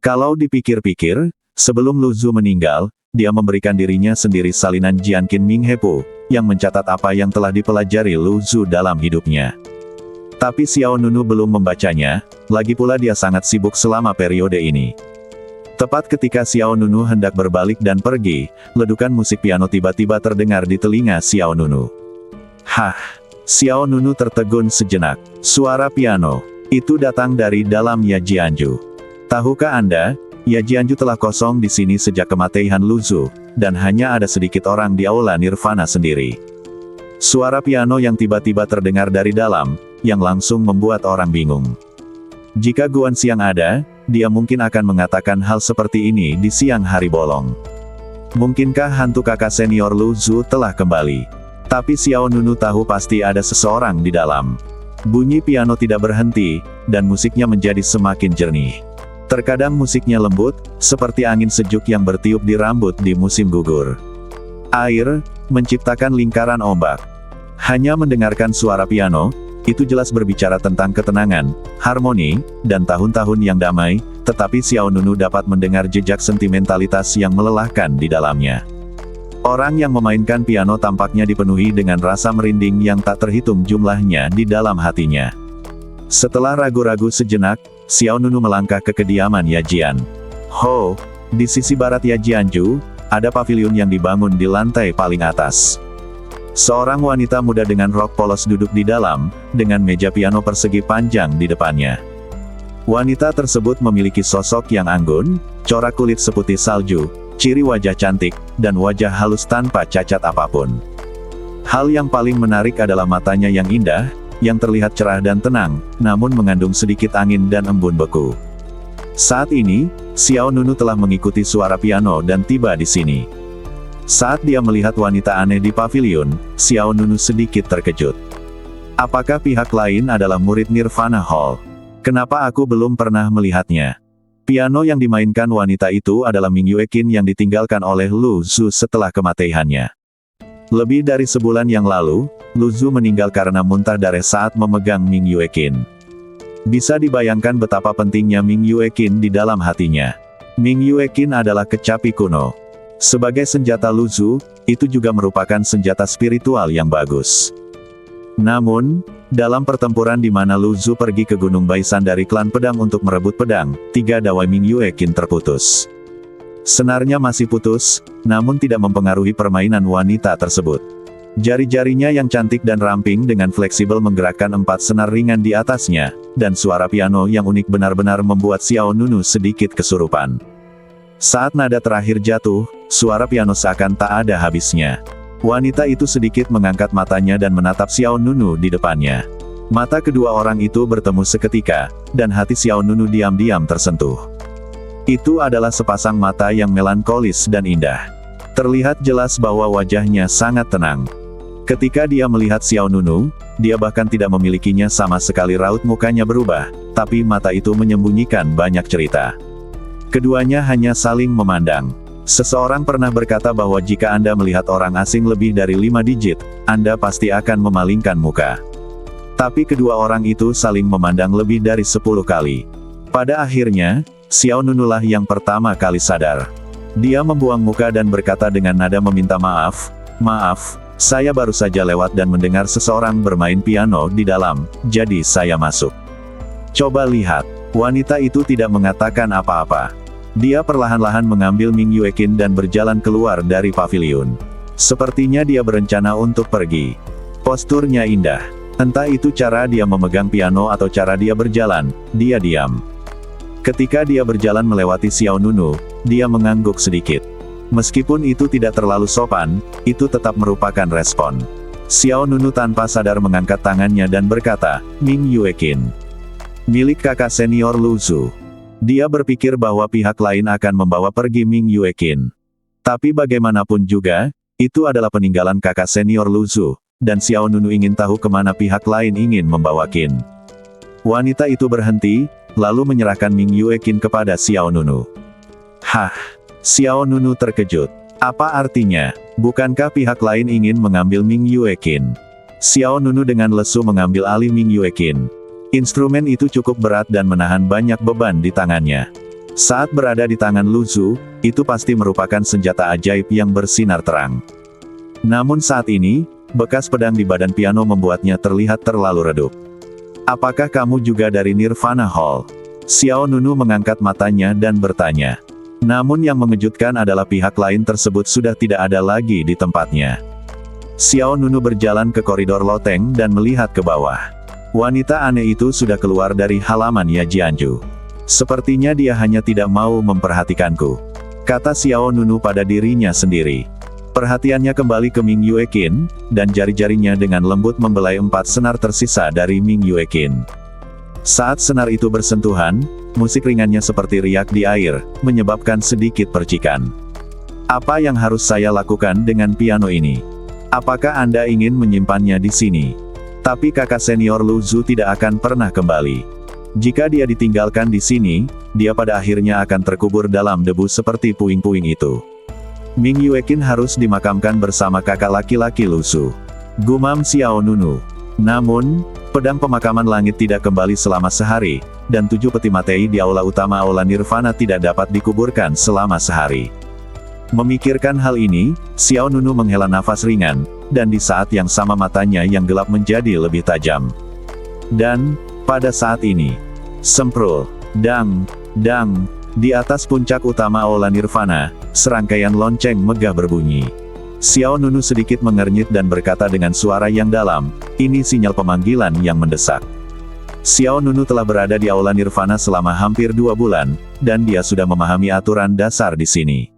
Kalau dipikir-pikir, sebelum Lu Zhu meninggal, dia memberikan dirinya sendiri salinan Jianqin Minghepu, yang mencatat apa yang telah dipelajari Lu Zhu dalam hidupnya. Tapi Xiao Nunu belum membacanya, lagi pula dia sangat sibuk selama periode ini. Tepat ketika Xiao Nunu hendak berbalik dan pergi, ledukan musik piano tiba-tiba terdengar di telinga Xiao Nunu. Hah! Xiao Nunu tertegun sejenak. Suara piano itu datang dari dalam Yajianju. Tahukah Anda, Yajianju telah kosong di sini sejak kematian Lu Zhu, dan hanya ada sedikit orang di aula Nirvana sendiri. Suara piano yang tiba-tiba terdengar dari dalam, yang langsung membuat orang bingung. Jika Guanxiang ada, dia mungkin akan mengatakan hal seperti ini di siang hari bolong. Mungkinkah hantu kakak senior Lu Zhu telah kembali? Tapi Xiao Nunu tahu pasti ada seseorang di dalam. Bunyi piano tidak berhenti, dan musiknya menjadi semakin jernih. Terkadang musiknya lembut, seperti angin sejuk yang bertiup di rambut di musim gugur. Air, menciptakan lingkaran ombak. Hanya mendengarkan suara piano, itu jelas berbicara tentang ketenangan, harmoni, dan tahun-tahun yang damai, tetapi Xiao Nunu dapat mendengar jejak sentimentalitas yang melelahkan di dalamnya. Orang yang memainkan piano tampaknya dipenuhi dengan rasa merinding yang tak terhitung jumlahnya di dalam hatinya. Setelah ragu-ragu sejenak, Xiao Nunu melangkah ke kediaman Yajian. Ho! Di sisi barat Yajianju, ada pavilion yang dibangun di lantai paling atas. Seorang wanita muda dengan rok polos duduk di dalam, dengan meja piano persegi panjang di depannya. Wanita tersebut memiliki sosok yang anggun, corak kulit seputih salju, ciri wajah cantik, dan wajah halus tanpa cacat apapun. Hal yang paling menarik adalah matanya yang indah, yang terlihat cerah dan tenang, namun mengandung sedikit angin dan embun beku. Saat ini, Xiao Nunu telah mengikuti suara piano dan tiba di sini. Saat dia melihat wanita aneh di pavilion, Xiao Nunu sedikit terkejut. Apakah pihak lain adalah murid Nirvana Hall? Kenapa aku belum pernah melihatnya? Piano yang dimainkan wanita itu adalah Ming Yueqin yang ditinggalkan oleh Lu Zhu setelah kematiannya. Lebih dari sebulan yang lalu, Lu Zhu meninggal karena muntah darah saat memegang Ming Yueqin. Bisa dibayangkan betapa pentingnya Ming Yueqin di dalam hatinya. Ming Yueqin adalah kecapi kuno. Sebagai senjata Lu Zhu, itu juga merupakan senjata spiritual yang bagus. Namun, dalam pertempuran di mana Lu Zhu pergi ke Gunung Baisan dari klan pedang untuk merebut pedang, 3 dawai Ming Yueqin terputus. Senarnya masih putus, namun tidak mempengaruhi permainan wanita tersebut. Jari-jarinya yang cantik dan ramping dengan fleksibel menggerakkan 4 senar ringan di atasnya, dan suara piano yang unik benar-benar membuat Xiao Nunu sedikit kesurupan. Saat nada terakhir jatuh, suara piano seakan tak ada habisnya. Wanita itu sedikit mengangkat matanya dan menatap Xiao Nunu di depannya. Mata kedua orang itu bertemu seketika, dan hati Xiao Nunu diam-diam tersentuh. Itu adalah sepasang mata yang melankolis dan indah. Terlihat jelas bahwa wajahnya sangat tenang. Ketika dia melihat Xiao Nunu, dia bahkan tidak memilikinya sama sekali. Raut mukanya berubah, tapi mata itu menyembunyikan banyak cerita. Keduanya hanya saling memandang. Seseorang pernah berkata bahwa jika Anda melihat orang asing lebih dari 5 digit, Anda pasti akan memalingkan muka. Tapi kedua orang itu saling memandang lebih dari 10 kali. Pada akhirnya, Xiao Nunu lah yang pertama kali sadar. Dia membuang muka dan berkata dengan nada meminta maaf, "Maaf, saya baru saja lewat dan mendengar seseorang bermain piano di dalam, jadi saya masuk." Coba lihat, wanita itu tidak mengatakan apa-apa. Dia perlahan-lahan mengambil Ming Yueqin dan berjalan keluar dari paviliun. Sepertinya dia berencana untuk pergi. Posturnya indah. Entah itu cara dia memegang piano atau cara dia berjalan, dia diam. Ketika dia berjalan melewati Xiao Nunu, dia mengangguk sedikit. Meskipun itu tidak terlalu sopan, itu tetap merupakan respon. Xiao Nunu tanpa sadar mengangkat tangannya dan berkata, "Ming Yueqin, milik kakak senior Lu Zhu." Dia berpikir bahwa pihak lain akan membawa pergi Ming Yueqin. Tapi bagaimanapun juga, itu adalah peninggalan kakak senior Lu Zhu, dan Xiao Nunu ingin tahu kemana pihak lain ingin membawa Qin. Wanita itu berhenti, lalu menyerahkan Ming Yueqin kepada Xiao Nunu. Hah! Xiao Nunu terkejut. Apa artinya? Bukankah pihak lain ingin mengambil Ming Yueqin? Xiao Nunu dengan lesu mengambil alih Ming Yueqin. Instrumen itu cukup berat dan menahan banyak beban di tangannya. Saat berada di tangan Lu Zhu, itu pasti merupakan senjata ajaib yang bersinar terang. Namun saat ini, bekas pedang di badan piano membuatnya terlihat terlalu redup. "Apakah kamu juga dari Nirvana Hall?" Xiao Nunu mengangkat matanya dan bertanya. Namun yang mengejutkan adalah pihak lain tersebut sudah tidak ada lagi di tempatnya. Xiao Nunu berjalan ke koridor loteng dan melihat ke bawah. Wanita aneh itu sudah keluar dari halaman Yajianju. "Sepertinya dia hanya tidak mau memperhatikanku," kata Xiao Nunu pada dirinya sendiri. Perhatiannya kembali ke Ming Yueqin, dan jari-jarinya dengan lembut membelai 4 senar tersisa dari Ming Yueqin. Saat senar itu bersentuhan, musik ringannya seperti riak di air, menyebabkan sedikit percikan. "Apa yang harus saya lakukan dengan piano ini? Apakah Anda ingin menyimpannya di sini?" Tapi kakak senior Lu Zhu tidak akan pernah kembali. Jika dia ditinggalkan di sini, dia pada akhirnya akan terkubur dalam debu seperti puing-puing itu. Ming Yueqin harus dimakamkan bersama kakak laki-laki Lu Zhu, gumam Xiao Nunu. Namun, pedang pemakaman langit tidak kembali selama sehari, dan 7 peti materi di aula utama aula Nirvana tidak dapat dikuburkan selama sehari. Memikirkan hal ini, Xiao Nunu menghela nafas ringan, dan di saat yang sama matanya yang gelap menjadi lebih tajam. Dan, pada saat ini, semprul, dang, dang, di atas puncak utama aula Nirvana, serangkaian lonceng megah berbunyi. Xiao Nunu sedikit mengernyit dan berkata dengan suara yang dalam, "Ini sinyal pemanggilan yang mendesak." Xiao Nunu telah berada di aula Nirvana selama hampir 2 bulan, dan dia sudah memahami aturan dasar di sini.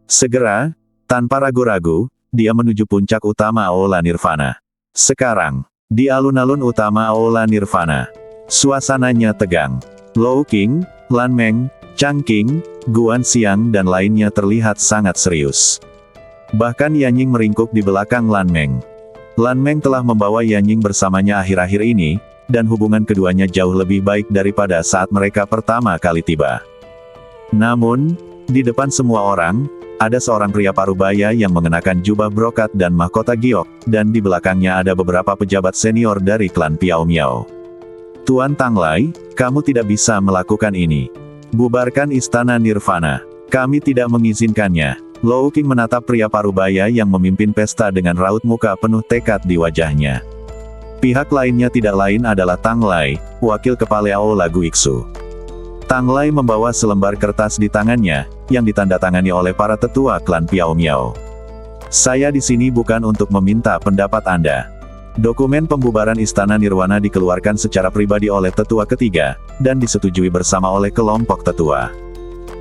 Segera, tanpa ragu-ragu, dia menuju puncak utama aula Nirvana. Sekarang, di alun-alun utama aula Nirvana, suasananya tegang. Lou Qing, Lan Meng, Chang Qing, Guan Xiang dan lainnya terlihat sangat serius. Bahkan Yanying meringkuk di belakang Lan Meng. Lan Meng telah membawa Yanying bersamanya akhir-akhir ini, dan hubungan keduanya jauh lebih baik daripada saat mereka pertama kali tiba. Namun, di depan semua orang, ada seorang pria parubaya yang mengenakan jubah brokat dan mahkota giok, dan di belakangnya ada beberapa pejabat senior dari klan Piao Miao. Tuan Tanglai, kamu tidak bisa melakukan ini. Bubarkan istana Nirvana. Kami tidak mengizinkannya. Lo King menatap pria parubaya yang memimpin pesta dengan raut muka penuh tekad di wajahnya. Pihak lainnya tidak lain adalah Tanglai, wakil kepala Aula Guiksu. Tanglai membawa selembar kertas di tangannya, yang ditandatangani oleh para tetua klan Piao Miao. Saya di sini bukan untuk meminta pendapat Anda. Dokumen pembubaran Istana Nirwana dikeluarkan secara pribadi oleh tetua ketiga, dan disetujui bersama oleh kelompok tetua.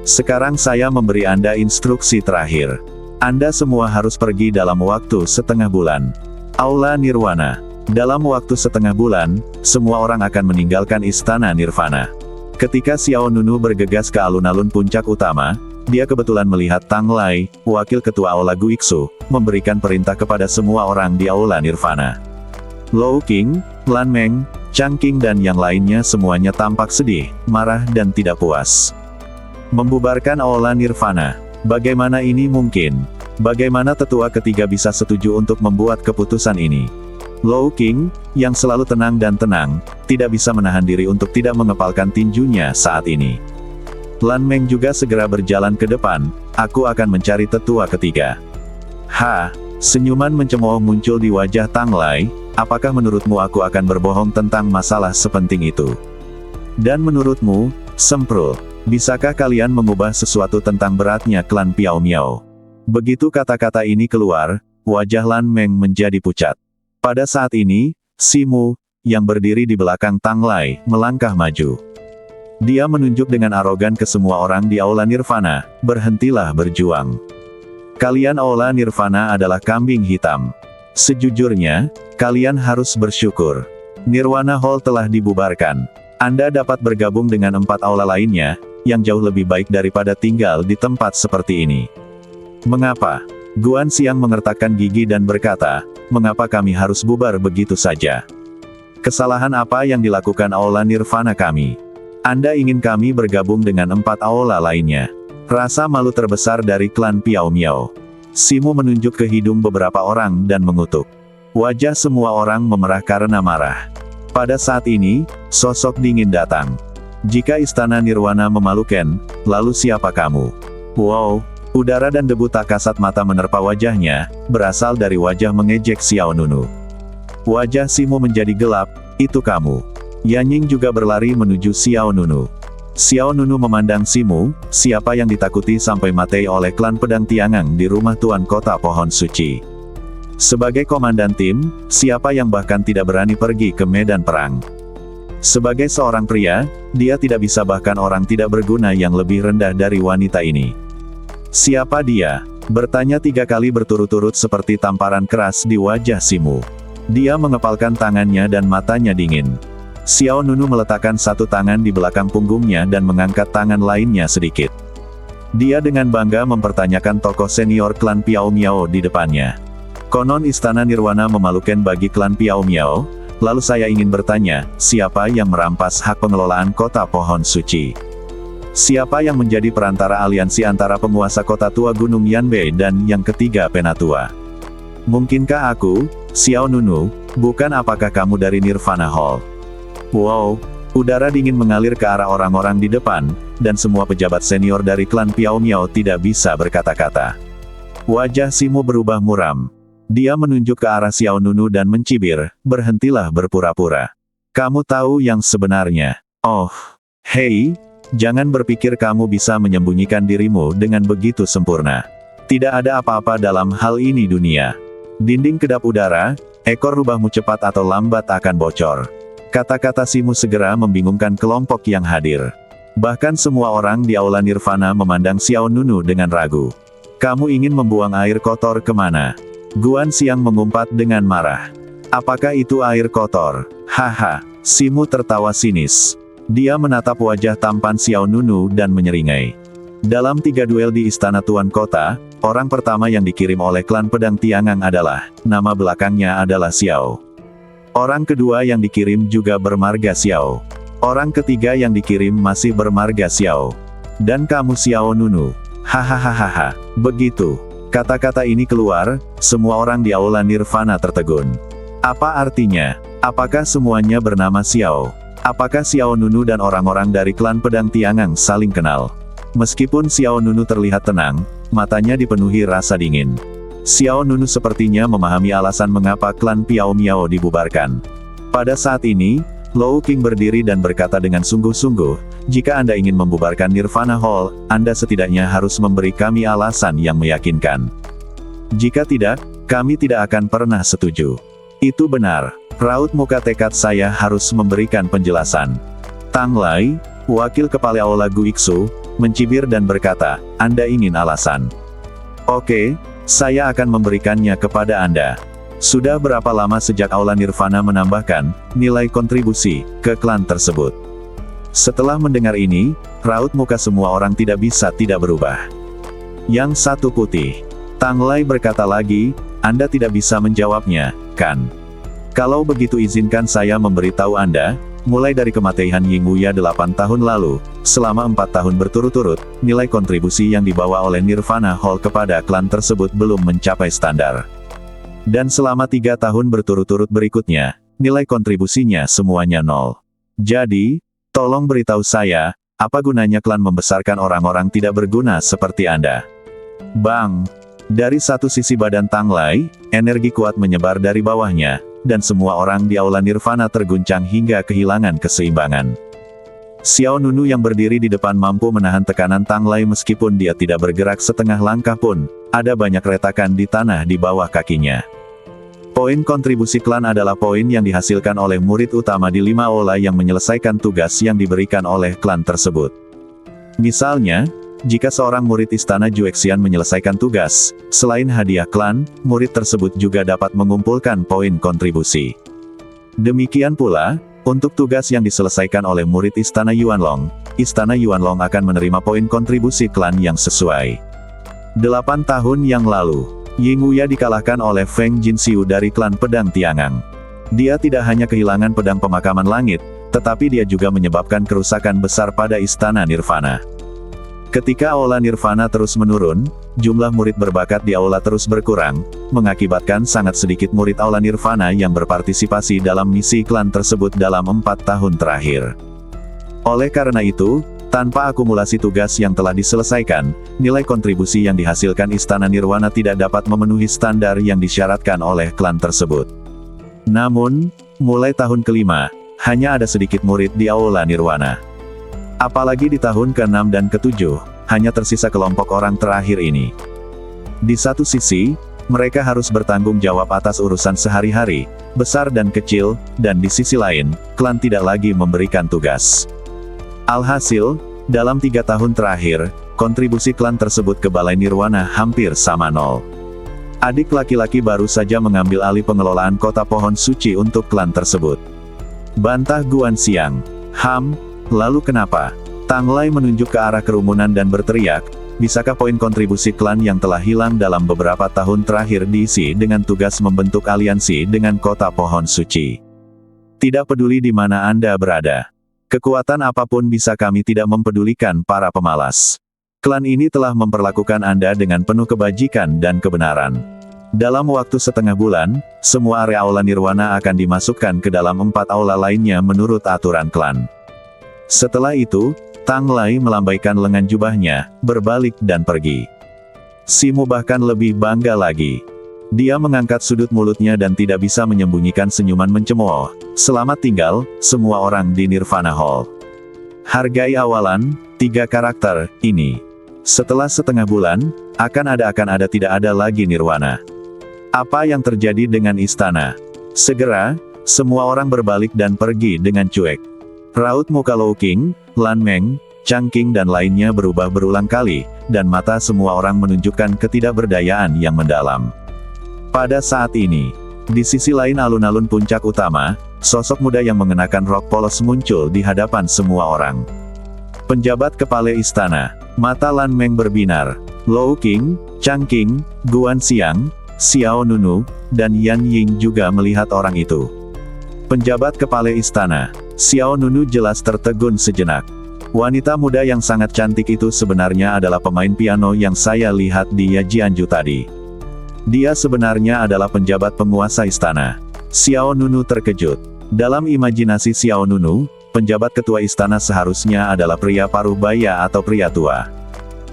Sekarang saya memberi Anda instruksi terakhir. Anda semua harus pergi dalam waktu setengah bulan. Aula Nirwana. Dalam waktu setengah bulan, semua orang akan meninggalkan Istana Nirvana. Ketika Xiao Nunu bergegas ke alun-alun puncak utama, dia kebetulan melihat Tanglai, wakil ketua Aula Guiksu, memberikan perintah kepada semua orang di Aula Nirvana. Lo King, Lan Meng, Chang Qing dan yang lainnya semuanya tampak sedih, marah dan tidak puas. Membubarkan Aula Nirvana. Bagaimana ini mungkin? Bagaimana tetua ketiga bisa setuju untuk membuat keputusan ini? Lo King, yang selalu tenang dan tenang, tidak bisa menahan diri untuk tidak mengepalkan tinjunya saat ini. Lan Meng juga segera berjalan ke depan, aku akan mencari tetua ketiga. Senyuman mencemooh muncul di wajah Tanglai, apakah menurutmu aku akan berbohong tentang masalah sepenting itu? Dan menurutmu, Semprul, bisakah kalian mengubah sesuatu tentang beratnya klan Piao Miao? Begitu kata-kata ini keluar, wajah Lan Meng menjadi pucat. Pada saat ini, Simu, yang berdiri di belakang Tanglai, melangkah maju. Dia menunjuk dengan arogan ke semua orang di Aula Nirvana, berhentilah berjuang. Kalian Aula Nirvana adalah kambing hitam. Sejujurnya, kalian harus bersyukur. Nirwana Hall telah dibubarkan. Anda dapat bergabung dengan 4 aula lainnya, yang jauh lebih baik daripada tinggal di tempat seperti ini. Mengapa? Guan Xiang mengertakkan gigi dan berkata, mengapa kami harus bubar begitu saja? Kesalahan apa yang dilakukan Aula Nirvana kami? Anda ingin kami bergabung dengan 4 aula lainnya? Rasa malu terbesar dari klan Piao Miao. Simu menunjuk ke hidung beberapa orang dan mengutuk. Wajah semua orang memerah karena marah. Pada saat ini, sosok dingin datang. Jika Istana Nirwana memalukan, lalu siapa kamu? Wow! Udara dan debu tak kasat mata menerpa wajahnya, berasal dari wajah mengejek Xiao Nunu. Wajah Simu menjadi gelap, itu kamu. Yanying juga berlari menuju Xiao Nunu. Xiao Nunu memandang Simu, siapa yang ditakuti sampai mati oleh klan pedang Tiangang di rumah Tuan Kota Pohon Suci. Sebagai komandan tim, siapa yang bahkan tidak berani pergi ke medan perang. Sebagai seorang pria, dia tidak bisa bahkan orang tidak berguna yang lebih rendah dari wanita ini. Siapa dia? Bertanya 3 kali berturut-turut seperti tamparan keras di wajah Simu. Dia mengepalkan tangannya dan matanya dingin. Xiao Nunu meletakkan satu tangan di belakang punggungnya dan mengangkat tangan lainnya sedikit. Dia dengan bangga mempertanyakan tokoh senior klan Piao Miao di depannya. Konon Istana Nirwana memalukan bagi klan Piao Miao, lalu saya ingin bertanya, siapa yang merampas hak pengelolaan kota Pohon Suci? Siapa yang menjadi perantara aliansi antara penguasa kota tua Gunung Yanbei dan yang ketiga Penatua? Mungkinkah aku, Xiao Nunu, bukan apakah kamu dari Nirvana Hall? Wow! Udara dingin mengalir ke arah orang-orang di depan, dan semua pejabat senior dari klan Piao Miao tidak bisa berkata-kata. Wajah Simu berubah muram. Dia menunjuk ke arah Xiao Nunu dan mencibir, berhentilah berpura-pura. Kamu tahu yang sebenarnya. Oh, hei! Jangan berpikir kamu bisa menyembunyikan dirimu dengan begitu sempurna. Tidak ada apa-apa dalam hal ini dunia. Dinding kedap udara, ekor rubahmu cepat atau lambat akan bocor. Kata-kata Simu segera membingungkan kelompok yang hadir. Bahkan semua orang di Aula Nirvana memandang Xiao Nunu dengan ragu. Kamu ingin membuang air kotor kemana? Guan Xiang mengumpat dengan marah. Apakah itu air kotor? Haha, Simu tertawa sinis. Dia menatap wajah tampan Xiao Nunu dan menyeringai. Dalam 3 duel di Istana Tuan Kota, orang pertama yang dikirim oleh klan pedang Tiangang adalah, nama belakangnya adalah Xiao. Orang kedua yang dikirim juga bermarga Xiao. Orang ketiga yang dikirim masih bermarga Xiao. Dan kamu Xiao Nunu. Hahaha. Begitu kata-kata ini keluar, semua orang di aula Nirvana tertegun. Apa artinya? Apakah semuanya bernama Xiao? Apakah Xiao Nunu dan orang-orang dari klan Pedang Tiangang saling kenal? Meskipun Xiao Nunu terlihat tenang, matanya dipenuhi rasa dingin. Xiao Nunu sepertinya memahami alasan mengapa klan Piao Miao dibubarkan. Pada saat ini, Lou King berdiri dan berkata dengan sungguh-sungguh, jika Anda ingin membubarkan Nirvana Hall, Anda setidaknya harus memberi kami alasan yang meyakinkan. Jika tidak, kami tidak akan pernah setuju. Itu benar. Raut muka tekad saya harus memberikan penjelasan. Tang Lai, wakil kepala aula Guiksu, mencibir dan berkata, Anda ingin alasan. Oke, saya akan memberikannya kepada Anda. Sudah berapa lama sejak aula Nirvana menambahkan nilai kontribusi ke klan tersebut? Setelah mendengar ini, raut muka semua orang tidak bisa tidak berubah. Yang satu putih. Tang Lai berkata lagi, Anda tidak bisa menjawabnya, kan? Kalau begitu izinkan saya memberitahu Anda, mulai dari kematian Ying Wuya 8 tahun lalu, selama 4 tahun berturut-turut, nilai kontribusi yang dibawa oleh Nirvana Hall kepada klan tersebut belum mencapai standar. Dan selama 3 tahun berturut-turut berikutnya, nilai kontribusinya semuanya 0. Jadi, tolong beritahu saya, apa gunanya klan membesarkan orang-orang tidak berguna seperti Anda? Bang! Dari satu sisi badan Tang Lai, energi kuat menyebar dari bawahnya, dan semua orang di aula Nirvana terguncang hingga kehilangan keseimbangan. Xiao Nunu yang berdiri di depan mampu menahan tekanan Tang Lai meskipun dia tidak bergerak setengah langkah pun, ada banyak retakan di tanah di bawah kakinya. Poin kontribusi klan adalah poin yang dihasilkan oleh murid utama di 5 aula yang menyelesaikan tugas yang diberikan oleh klan tersebut. Misalnya, jika seorang murid istana Juexian menyelesaikan tugas, selain hadiah klan, murid tersebut juga dapat mengumpulkan poin kontribusi. Demikian pula, untuk tugas yang diselesaikan oleh murid istana Yuanlong akan menerima poin kontribusi klan yang sesuai. 8 tahun yang lalu, Ying Wuya dikalahkan oleh Feng Jinxiu dari klan Pedang Tiangang. Dia tidak hanya kehilangan pedang pemakaman langit, tetapi dia juga menyebabkan kerusakan besar pada istana Nirvana. Ketika aula Nirvana terus menurun, jumlah murid berbakat di aula terus berkurang, mengakibatkan sangat sedikit murid aula Nirvana yang berpartisipasi dalam misi klan tersebut dalam 4 tahun terakhir. Oleh karena itu, tanpa akumulasi tugas yang telah diselesaikan, nilai kontribusi yang dihasilkan Istana Nirwana tidak dapat memenuhi standar yang disyaratkan oleh klan tersebut. Namun, mulai tahun kelima, hanya ada sedikit murid di aula Nirwana. Apalagi di tahun ke-6 dan ke-7, hanya tersisa kelompok orang terakhir ini. Di satu sisi, mereka harus bertanggung jawab atas urusan sehari-hari, besar dan kecil, dan di sisi lain, klan tidak lagi memberikan tugas. Alhasil, dalam 3 tahun terakhir, kontribusi klan tersebut ke Balai Nirwana hampir sama 0. Adik laki-laki baru saja mengambil alih pengelolaan kota pohon suci untuk klan tersebut. Bantah Guan Xiang. Lalu kenapa? Tang Lai menunjuk ke arah kerumunan dan berteriak, bisakah poin kontribusi klan yang telah hilang dalam beberapa tahun terakhir diisi dengan tugas membentuk aliansi dengan kota pohon suci? Tidak peduli di mana Anda berada. Kekuatan apapun bisa kami tidak mempedulikan para pemalas. Klan ini telah memperlakukan Anda dengan penuh kebajikan dan kebenaran. Dalam waktu setengah bulan, semua area aula Nirwana akan dimasukkan ke dalam 4 aula lainnya menurut aturan klan. Setelah itu, Tang Lai melambaikan lengan jubahnya, berbalik dan pergi. Simu bahkan lebih bangga lagi. Dia mengangkat sudut mulutnya dan tidak bisa menyembunyikan senyuman mencemooh. Selamat tinggal, semua orang di Nirvana Hall. Hargai awalan, 3 karakter ini. Setelah setengah bulan, akan ada tidak ada lagi Nirwana. Apa yang terjadi dengan istana? Segera, semua orang berbalik dan pergi dengan cuek. Raut muka Lou King, Lan Meng, Chang Qing dan lainnya berubah berulang kali, dan mata semua orang menunjukkan ketidakberdayaan yang mendalam. Pada saat ini, di sisi lain alun-alun puncak utama, sosok muda yang mengenakan rok polos muncul di hadapan semua orang. Penjabat kepala istana, mata Lan Meng berbinar. Lou King, Chang Qing, Guan Xiang, Xiao Nunu, dan Yan Ying juga melihat orang itu. Penjabat kepala istana, Xiao Nunu jelas tertegun sejenak. Wanita muda yang sangat cantik itu sebenarnya adalah pemain piano yang saya lihat di Yajianju tadi. Dia sebenarnya adalah penjabat penguasa istana. Xiao Nunu terkejut. Dalam imajinasi Xiao Nunu, penjabat ketua istana seharusnya adalah pria paruh baya atau pria tua.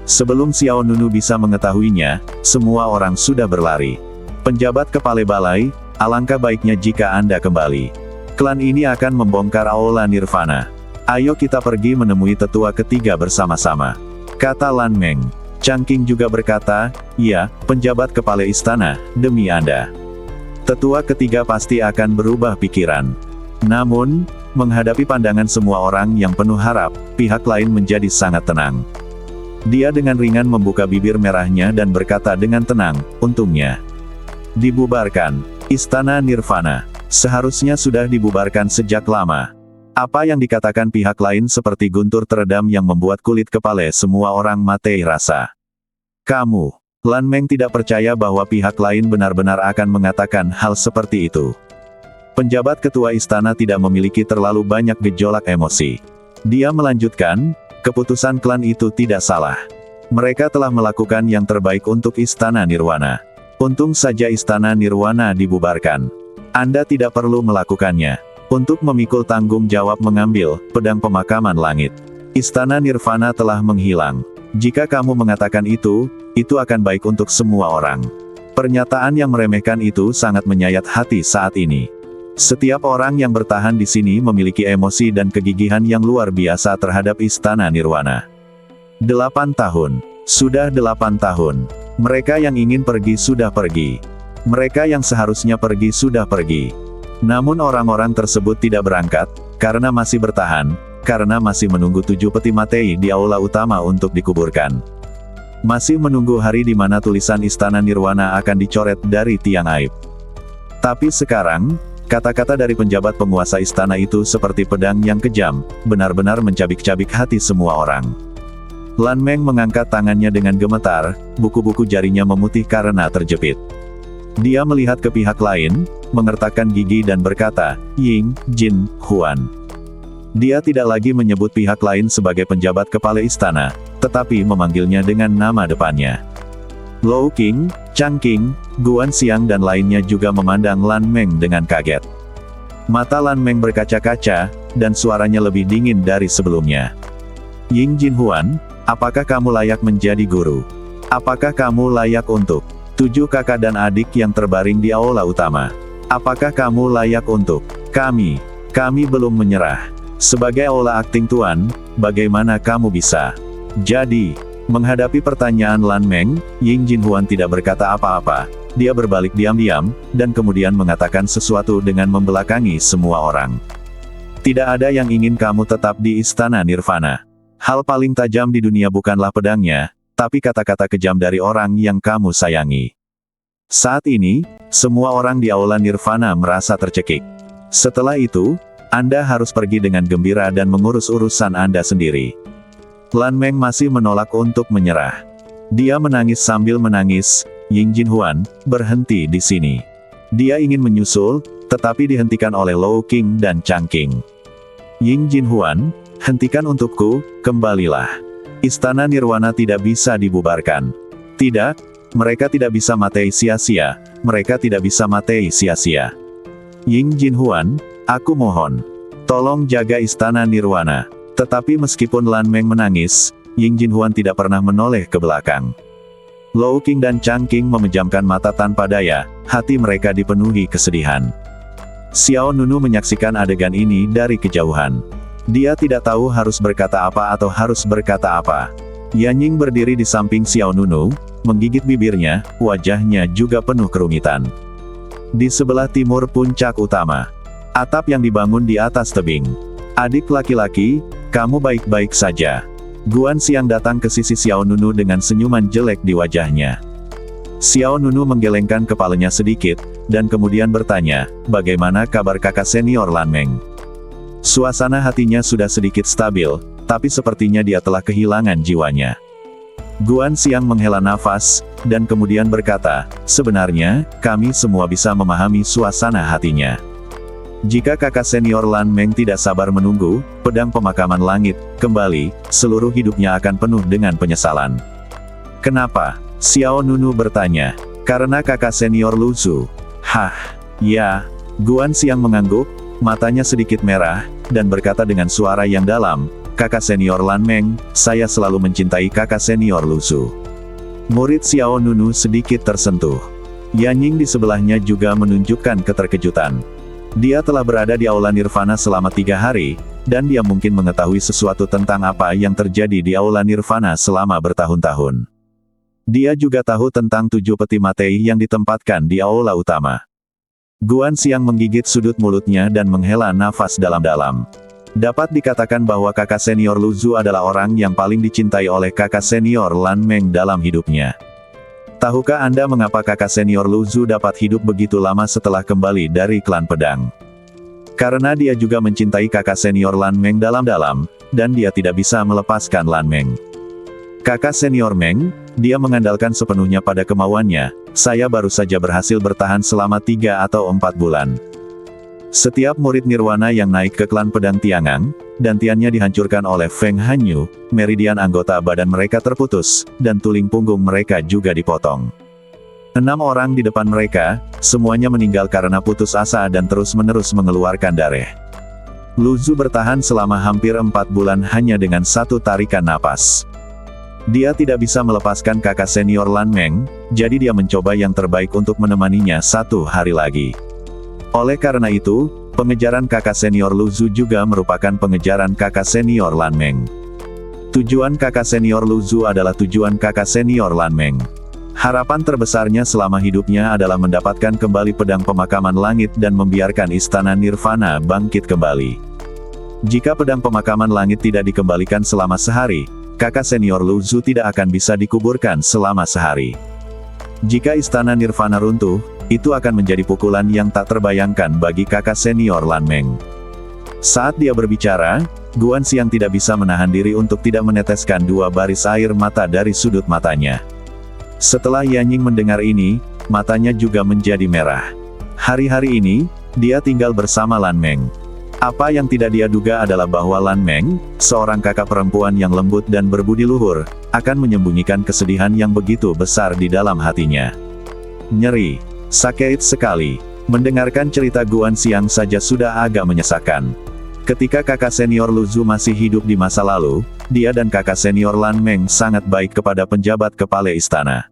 Sebelum Xiao Nunu bisa mengetahuinya, semua orang sudah berlari. Penjabat kepala balai, alangkah baiknya jika Anda kembali. Klan ini akan membongkar Aula Nirvana. Ayo kita pergi menemui tetua ketiga bersama-sama, kata Lan Meng. Chang Qing juga berkata, ya, penjabat kepala istana, demi Anda. Tetua ketiga pasti akan berubah pikiran. Namun, menghadapi pandangan semua orang yang penuh harap, pihak lain menjadi sangat tenang. Dia dengan ringan membuka bibir merahnya dan berkata dengan tenang, untungnya. Dibubarkan. Istana Nirvana. Seharusnya sudah dibubarkan sejak lama. Apa yang dikatakan pihak lain seperti guntur teredam yang membuat kulit kepala semua orang mati rasa. Kamu. Lan Meng tidak percaya bahwa pihak lain benar-benar akan mengatakan hal seperti itu. Penjabat ketua istana tidak memiliki terlalu banyak gejolak emosi. Dia melanjutkan, keputusan klan itu tidak salah. Mereka telah melakukan yang terbaik untuk Istana Nirwana. Untung saja Istana Nirwana dibubarkan. Anda tidak perlu melakukannya. Untuk memikul tanggung jawab mengambil pedang pemakaman langit. Istana Nirvana telah menghilang. Jika kamu mengatakan itu akan baik untuk semua orang. Pernyataan yang meremehkan itu sangat menyayat hati saat ini. Setiap orang yang bertahan di sini memiliki emosi dan kegigihan yang luar biasa terhadap Istana Nirwana. 8 tahun. Sudah 8 tahun. Mereka yang ingin pergi sudah pergi. Mereka yang seharusnya pergi sudah pergi. Namun orang-orang tersebut tidak berangkat, karena masih bertahan, karena masih menunggu 7 peti mati di aula utama untuk dikuburkan. Masih menunggu hari di mana tulisan Istana Nirwana akan dicoret dari tiang aib. Tapi sekarang, kata-kata dari penjabat penguasa istana itu seperti pedang yang kejam, benar-benar mencabik-cabik hati semua orang. Lan Meng mengangkat tangannya dengan gemetar, buku-buku jarinya memutih karena terjepit. Dia melihat ke pihak lain, mengertakkan gigi dan berkata, Ying, Jin, Huan. Dia tidak lagi menyebut pihak lain sebagai penjabat kepala istana, tetapi memanggilnya dengan nama depannya. Lou Qing, Chang Qing, Guan Xiang dan lainnya juga memandang Lan Meng dengan kaget. Mata Lan Meng berkaca-kaca, dan suaranya lebih dingin dari sebelumnya. Ying Jin Huan, apakah kamu layak menjadi guru? Apakah kamu layak untuk 7 kakak dan adik yang terbaring di aula utama? Apakah kamu layak untuk kami? Kami belum menyerah. Sebagai aula akting tuan, bagaimana kamu bisa? Jadi, menghadapi pertanyaan Lan Meng, Ying Jin Huan tidak berkata apa-apa. Dia berbalik diam-diam, dan kemudian mengatakan sesuatu dengan membelakangi semua orang. Tidak ada yang ingin kamu tetap di Istana Nirvana. Hal paling tajam di dunia bukanlah pedangnya, tapi kata-kata kejam dari orang yang kamu sayangi. Saat ini, semua orang di aula Nirvana merasa tercekik. Setelah itu, Anda harus pergi dengan gembira dan mengurus urusan Anda sendiri. Lan Meng masih menolak untuk menyerah. Dia menangis sambil menangis. Ying Jin Huan, berhenti di sini. Dia ingin menyusul, tetapi dihentikan oleh Lou Qing dan Chang Qing. Ying Jin Huan, hentikan untukku, kembalilah. Istana Nirwana tidak bisa dibubarkan. Tidak, mereka tidak bisa mati sia-sia, mereka tidak bisa mati sia-sia. Ying Jin Huan, aku mohon, tolong jaga Istana Nirwana. Tetapi meskipun Lan Meng menangis, Ying Jin Huan tidak pernah menoleh ke belakang. Lou Qing dan Chang Qing memejamkan mata tanpa daya, hati mereka dipenuhi kesedihan. Xiao Nunu menyaksikan adegan ini dari kejauhan. Dia tidak tahu harus berkata apa atau harus berkata apa. Yanying berdiri di samping Xiao Nunu, menggigit bibirnya, wajahnya juga penuh kerumitan. Di sebelah timur puncak utama, atap yang dibangun di atas tebing. Adik laki-laki, kamu baik-baik saja. Guan Xiang datang ke sisi Xiao Nunu dengan senyuman jelek di wajahnya. Xiao Nunu menggelengkan kepalanya sedikit, dan kemudian bertanya, bagaimana kabar kakak senior Lan Meng? Suasana hatinya sudah sedikit stabil, tapi sepertinya dia telah kehilangan jiwanya. Guan Xiang menghela nafas, dan kemudian berkata, sebenarnya, kami semua bisa memahami suasana hatinya. Jika kakak senior Lan Meng tidak sabar menunggu, pedang pemakaman langit, kembali, seluruh hidupnya akan penuh dengan penyesalan. Kenapa? Xiao Nunu bertanya. Karena kakak senior Lu Zu. Hah, ya. Guan Xiang mengangguk, matanya sedikit merah, dan berkata dengan suara yang dalam, kakak senior Lan Meng, saya selalu mencintai kakak senior Lu Zu. Murid Xiao Nunu sedikit tersentuh. Yanying di sebelahnya juga menunjukkan keterkejutan. Dia telah berada di Aula Nirvana selama 3 hari, dan dia mungkin mengetahui sesuatu tentang apa yang terjadi di Aula Nirvana selama bertahun-tahun. Dia juga tahu tentang 7 peti mati yang ditempatkan di Aula Utama. Guan Xiang menggigit sudut mulutnya dan menghela nafas dalam-dalam. Dapat dikatakan bahwa kakak senior Lu Zu adalah orang yang paling dicintai oleh kakak senior Lan Meng dalam hidupnya. Tahukah Anda mengapa kakak senior Lu Zu dapat hidup begitu lama setelah kembali dari klan pedang? Karena dia juga mencintai kakak senior Lan Meng dalam-dalam, dan dia tidak bisa melepaskan Lan Meng. Kakak senior Meng, dia mengandalkan sepenuhnya pada kemauannya, saya baru saja berhasil bertahan selama 3 atau 4 bulan. Setiap murid Nirwana yang naik ke klan pedang Tiangang, dantiannya dihancurkan oleh Feng Hanyu, meridian anggota badan mereka terputus, dan tulang punggung mereka juga dipotong. 6 orang di depan mereka, semuanya meninggal karena putus asa dan terus-menerus mengeluarkan darah. Lu Zu bertahan selama hampir 4 bulan hanya dengan 1 tarikan napas. Dia tidak bisa melepaskan kakak senior Lan Meng, jadi dia mencoba yang terbaik untuk menemaninya 1 hari lagi. Oleh karena itu, pengejaran kakak senior Lu Zu juga merupakan pengejaran kakak senior Lan Meng. Tujuan kakak senior Lu Zu adalah tujuan kakak senior Lan Meng. Harapan terbesarnya selama hidupnya adalah mendapatkan kembali pedang pemakaman langit dan membiarkan istana Nirvana bangkit kembali. Jika pedang pemakaman langit tidak dikembalikan selama sehari, kakak senior Lu Zu tidak akan bisa dikuburkan selama sehari. Jika istana Nirvana runtuh, itu akan menjadi pukulan yang tak terbayangkan bagi kakak senior Lan Meng. Saat dia berbicara, Guan Xiang tidak bisa menahan diri untuk tidak meneteskan 2 baris air mata dari sudut matanya. Setelah Yanying mendengar ini, matanya juga menjadi merah. Hari-hari ini, dia tinggal bersama Lan Meng. Apa yang tidak dia duga adalah bahwa Lan Meng, seorang kakak perempuan yang lembut dan berbudi luhur, akan menyembunyikan kesedihan yang begitu besar di dalam hatinya. Nyeri. Sakit sekali. Mendengarkan cerita Guan Xiang saja sudah agak menyesakan. Ketika kakak senior Lu Zu masih hidup di masa lalu, dia dan kakak senior Lan Meng sangat baik kepada penjabat kepala istana.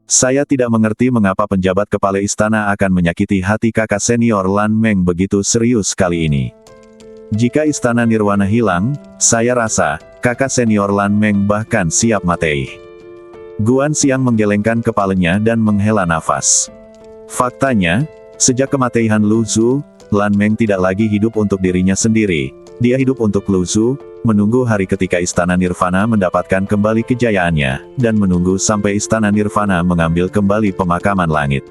Saya tidak mengerti mengapa penjabat kepala istana akan menyakiti hati kakak senior Lan Meng begitu serius kali ini. Jika istana Nirwana hilang, saya rasa, kakak senior Lan Meng bahkan siap mati. Guan Xiang menggelengkan kepalanya dan menghela nafas. Faktanya, sejak kematian Lu Zu, Lan Meng tidak lagi hidup untuk dirinya sendiri. Dia hidup untuk Lu Zu, menunggu hari ketika istana Nirvana mendapatkan kembali kejayaannya, dan menunggu sampai istana Nirvana mengambil kembali pemakaman langit.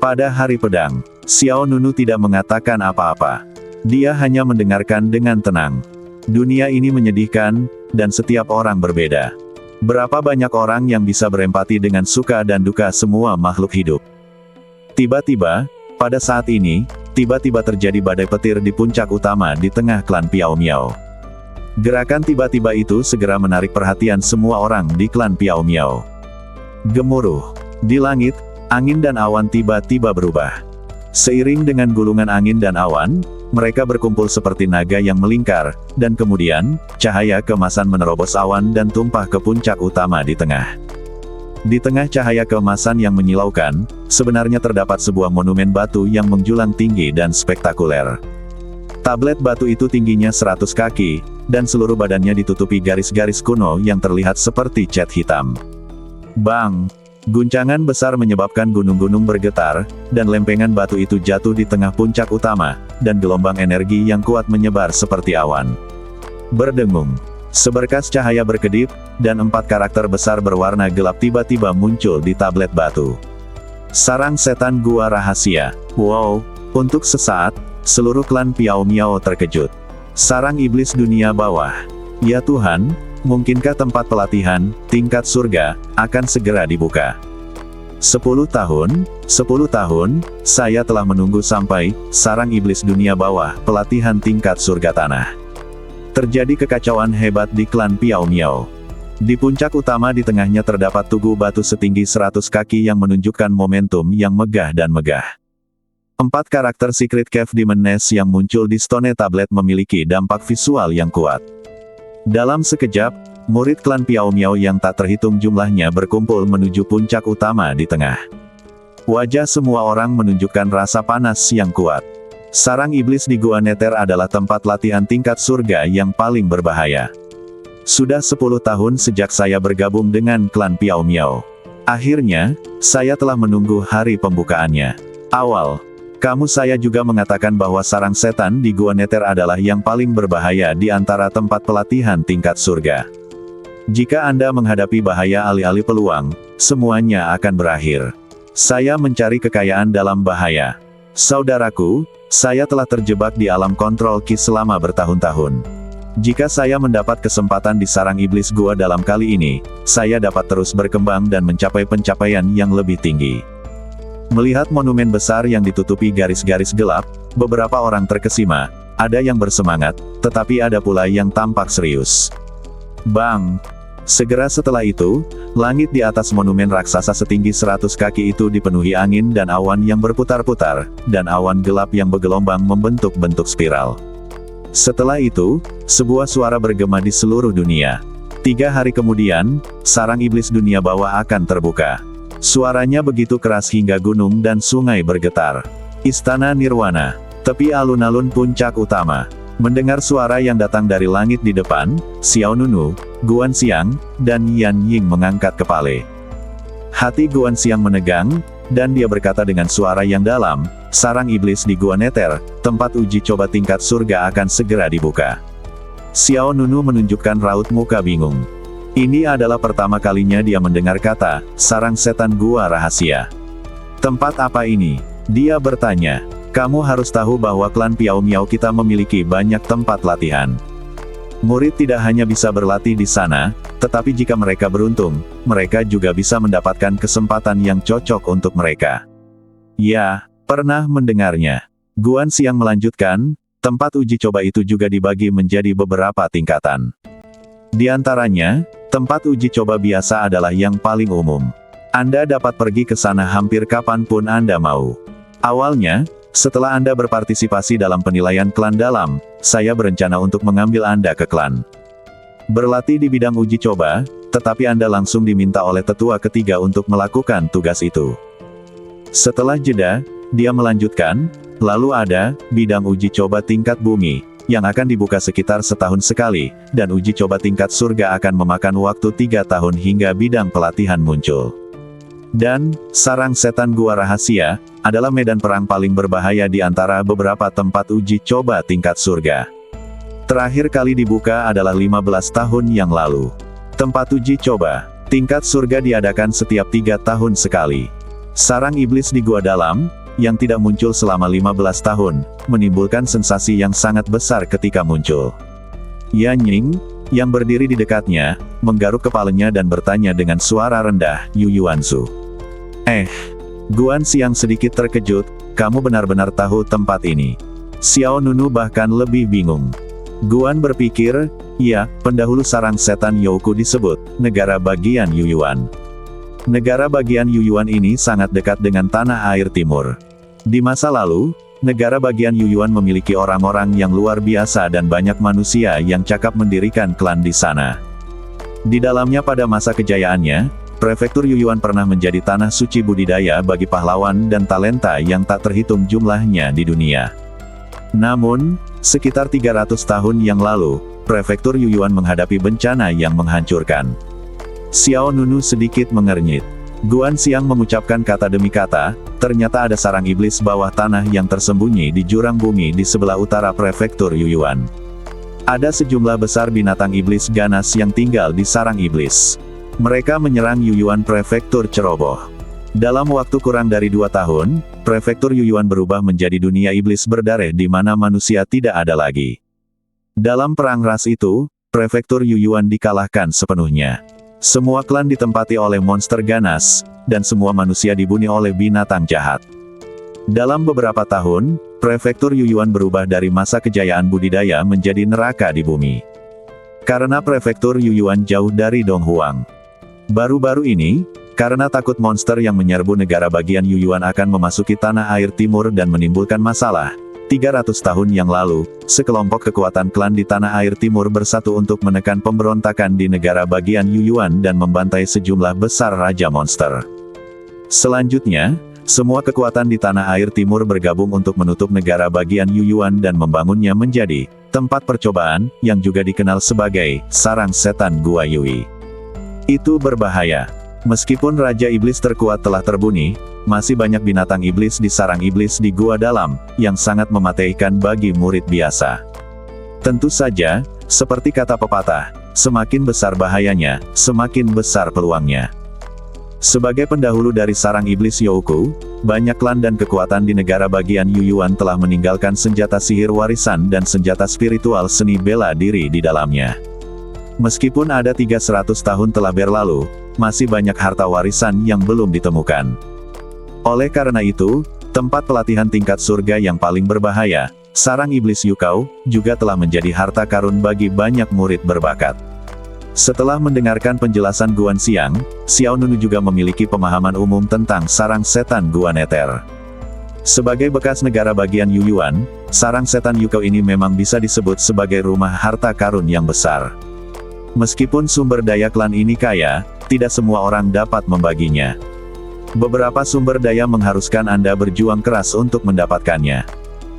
Pada hari pedang, Xiao Nunu tidak mengatakan apa-apa. Dia hanya mendengarkan dengan tenang. Dunia ini menyedihkan, dan setiap orang berbeda. Berapa banyak orang yang bisa berempati dengan suka dan duka semua makhluk hidup. Tiba-tiba, pada saat ini, tiba-tiba terjadi badai petir di puncak utama di tengah klan Piao Miao. Gerakan tiba-tiba itu segera menarik perhatian semua orang di klan Piao Miao. Gemuruh. Di langit, angin dan awan tiba-tiba berubah. Seiring dengan gulungan angin dan awan, mereka berkumpul seperti naga yang melingkar, dan kemudian, cahaya keemasan menerobos awan dan tumpah ke puncak utama di tengah. Di tengah cahaya keemasan yang menyilaukan, sebenarnya terdapat sebuah monumen batu yang menjulang tinggi dan spektakuler. Tablet batu itu tingginya 100 kaki, dan seluruh badannya ditutupi garis-garis kuno yang terlihat seperti cat hitam. Bang! Guncangan besar menyebabkan gunung-gunung bergetar, dan lempengan batu itu jatuh di tengah puncak utama, dan gelombang energi yang kuat menyebar seperti awan. Berdengung. Seberkas cahaya berkedip, dan 4 karakter besar berwarna gelap tiba-tiba muncul di tablet batu. Sarang setan gua rahasia. Wow! Untuk sesaat, seluruh klan Piao Miao terkejut. Sarang iblis dunia bawah. Ya Tuhan, mungkinkah tempat pelatihan, tingkat surga, akan segera dibuka? 10 tahun, 10 tahun, saya telah menunggu sampai, sarang iblis dunia bawah, pelatihan tingkat surga tanah. Terjadi kekacauan hebat di klan Piao Miao. Di puncak utama di tengahnya terdapat tugu batu setinggi 100 kaki yang menunjukkan momentum yang megah dan megah. 4 karakter Secret Cave Demon Nest yang muncul di Stone Tablet memiliki dampak visual yang kuat. Dalam sekejap, murid klan Piao Miao yang tak terhitung jumlahnya berkumpul menuju puncak utama di tengah. Wajah semua orang menunjukkan rasa panas yang kuat. Sarang iblis di Gua Nether adalah tempat latihan tingkat surga yang paling berbahaya. Sudah 10 tahun sejak saya bergabung dengan klan Piao Miao. Akhirnya, saya telah menunggu hari pembukaannya. Awal, saya juga mengatakan bahwa sarang setan di Gua Nether adalah yang paling berbahaya di antara tempat pelatihan tingkat surga. Jika Anda menghadapi bahaya alih-alih peluang, semuanya akan berakhir. Saya mencari kekayaan dalam bahaya. Saudaraku, saya telah terjebak di alam kontrol Ki selama bertahun-tahun. Jika saya mendapat kesempatan di sarang iblis gua dalam kali ini, saya dapat terus berkembang dan mencapai pencapaian yang lebih tinggi. Melihat monumen besar yang ditutupi garis-garis gelap, beberapa orang terkesima, ada yang bersemangat, tetapi ada pula yang tampak serius. Bang! Segera setelah itu, langit di atas monumen raksasa setinggi 100 kaki itu dipenuhi angin dan awan yang berputar-putar, dan awan gelap yang bergelombang membentuk bentuk spiral. Setelah itu, sebuah suara bergema di seluruh dunia. 3 hari kemudian, sarang iblis dunia bawah akan terbuka. Suaranya begitu keras hingga gunung dan sungai bergetar. Istana Nirwana, tepi alun-alun puncak utama. Mendengar suara yang datang dari langit di depan, Xiao Nunu, Guan Xiang, dan Yan Ying mengangkat kepala. Hati Guan Xiang menegang, dan dia berkata dengan suara yang dalam, sarang iblis di Gua Nether, tempat uji coba tingkat surga akan segera dibuka. Xiao Nunu menunjukkan raut muka bingung. Ini adalah pertama kalinya dia mendengar kata, sarang setan gua rahasia. Tempat apa ini? Dia bertanya. Kamu harus tahu bahwa klan Piao Miao kita memiliki banyak tempat latihan. Murid tidak hanya bisa berlatih di sana, tetapi jika mereka beruntung, mereka juga bisa mendapatkan kesempatan yang cocok untuk mereka. Ya, pernah mendengarnya. Guan Xiang melanjutkan, tempat uji coba itu juga dibagi menjadi beberapa tingkatan. Di antaranya, tempat uji coba biasa adalah yang paling umum. Anda dapat pergi ke sana hampir kapanpun Anda mau. Awalnya, setelah Anda berpartisipasi dalam penilaian klan dalam, saya berencana untuk mengambil Anda ke klan. Berlatih di bidang uji coba, tetapi Anda langsung diminta oleh tetua ketiga untuk melakukan tugas itu. Setelah jeda, dia melanjutkan, lalu ada, bidang uji coba tingkat bumi, yang akan dibuka sekitar setahun sekali, dan uji coba tingkat surga akan memakan waktu 3 tahun hingga bidang pelatihan muncul. Dan, sarang setan gua rahasia, adalah medan perang paling berbahaya di antara beberapa tempat uji coba tingkat surga. Terakhir kali dibuka adalah 15 tahun yang lalu. Tempat uji coba tingkat surga diadakan setiap 3 tahun sekali. Sarang iblis di gua dalam, yang tidak muncul selama 15 tahun, menimbulkan sensasi yang sangat besar ketika muncul. Yan Ying, yang berdiri di dekatnya, menggaruk kepalanya dan bertanya dengan suara rendah, Yu Yuansu. Guan Xiang sedikit terkejut, kamu benar-benar tahu tempat ini. Xiao Nunu bahkan lebih bingung. Guan berpikir, ya, pendahulu sarang setan Youku disebut, negara bagian Yuyuan. Negara bagian Yuyuan ini sangat dekat dengan tanah air timur. Di masa lalu, negara bagian Yuyuan memiliki orang-orang yang luar biasa dan banyak manusia yang cakap mendirikan klan di sana. Di dalamnya pada masa kejayaannya, Prefektur Yuyuan pernah menjadi tanah suci budidaya bagi pahlawan dan talenta yang tak terhitung jumlahnya di dunia. Namun, sekitar 300 tahun yang lalu, Prefektur Yuyuan menghadapi bencana yang menghancurkan. Xiao Nunu sedikit mengernyit. Guan Xiang mengucapkan kata demi kata, ternyata ada sarang iblis bawah tanah yang tersembunyi di jurang bumi di sebelah utara Prefektur Yuyuan. Ada sejumlah besar binatang iblis ganas yang tinggal di sarang iblis. Mereka menyerang Yuyuan Prefektur ceroboh. Dalam waktu kurang dari 2 tahun, Prefektur Yuyuan berubah menjadi dunia iblis berdarah di mana manusia tidak ada lagi. Dalam perang ras itu, Prefektur Yuyuan dikalahkan sepenuhnya. Semua klan ditempati oleh monster ganas, dan semua manusia dibunuh oleh binatang jahat. Dalam beberapa tahun, prefektur Yuyuan berubah dari masa kejayaan budidaya menjadi neraka di bumi. Karena prefektur Yuyuan jauh dari Donghuang. Baru-baru ini, karena takut monster yang menyerbu negara bagian Yuyuan akan memasuki tanah air timur dan menimbulkan masalah, 300 tahun yang lalu, sekelompok kekuatan klan di tanah air timur bersatu untuk menekan pemberontakan di negara bagian Yuyuan dan membantai sejumlah besar raja monster. Selanjutnya, semua kekuatan di tanah air timur bergabung untuk menutup negara bagian Yuyuan dan membangunnya menjadi tempat percobaan, yang juga dikenal sebagai sarang setan Gua Yui. Itu berbahaya. Meskipun Raja Iblis terkuat telah terbunuh, masih banyak binatang iblis di sarang iblis di gua dalam, yang sangat mematikan bagi murid biasa. Tentu saja, seperti kata pepatah, semakin besar bahayanya, semakin besar peluangnya. Sebagai pendahulu dari sarang iblis Youkou, banyak klan dan kekuatan di negara bagian Yuyuan telah meninggalkan senjata sihir warisan dan senjata spiritual seni bela diri di dalamnya. Meskipun ada 300 tahun telah berlalu, masih banyak harta warisan yang belum ditemukan. Oleh karena itu, tempat pelatihan tingkat surga yang paling berbahaya, sarang iblis Yukao, juga telah menjadi harta karun bagi banyak murid berbakat. Setelah mendengarkan penjelasan Guan Xiang, Xiao Nunu juga memiliki pemahaman umum tentang sarang setan Gua Nether. Sebagai bekas negara bagian Yuyuan, sarang setan Yukao ini memang bisa disebut sebagai rumah harta karun yang besar. Meskipun sumber daya klan ini kaya, tidak semua orang dapat membaginya. Beberapa sumber daya mengharuskan Anda berjuang keras untuk mendapatkannya.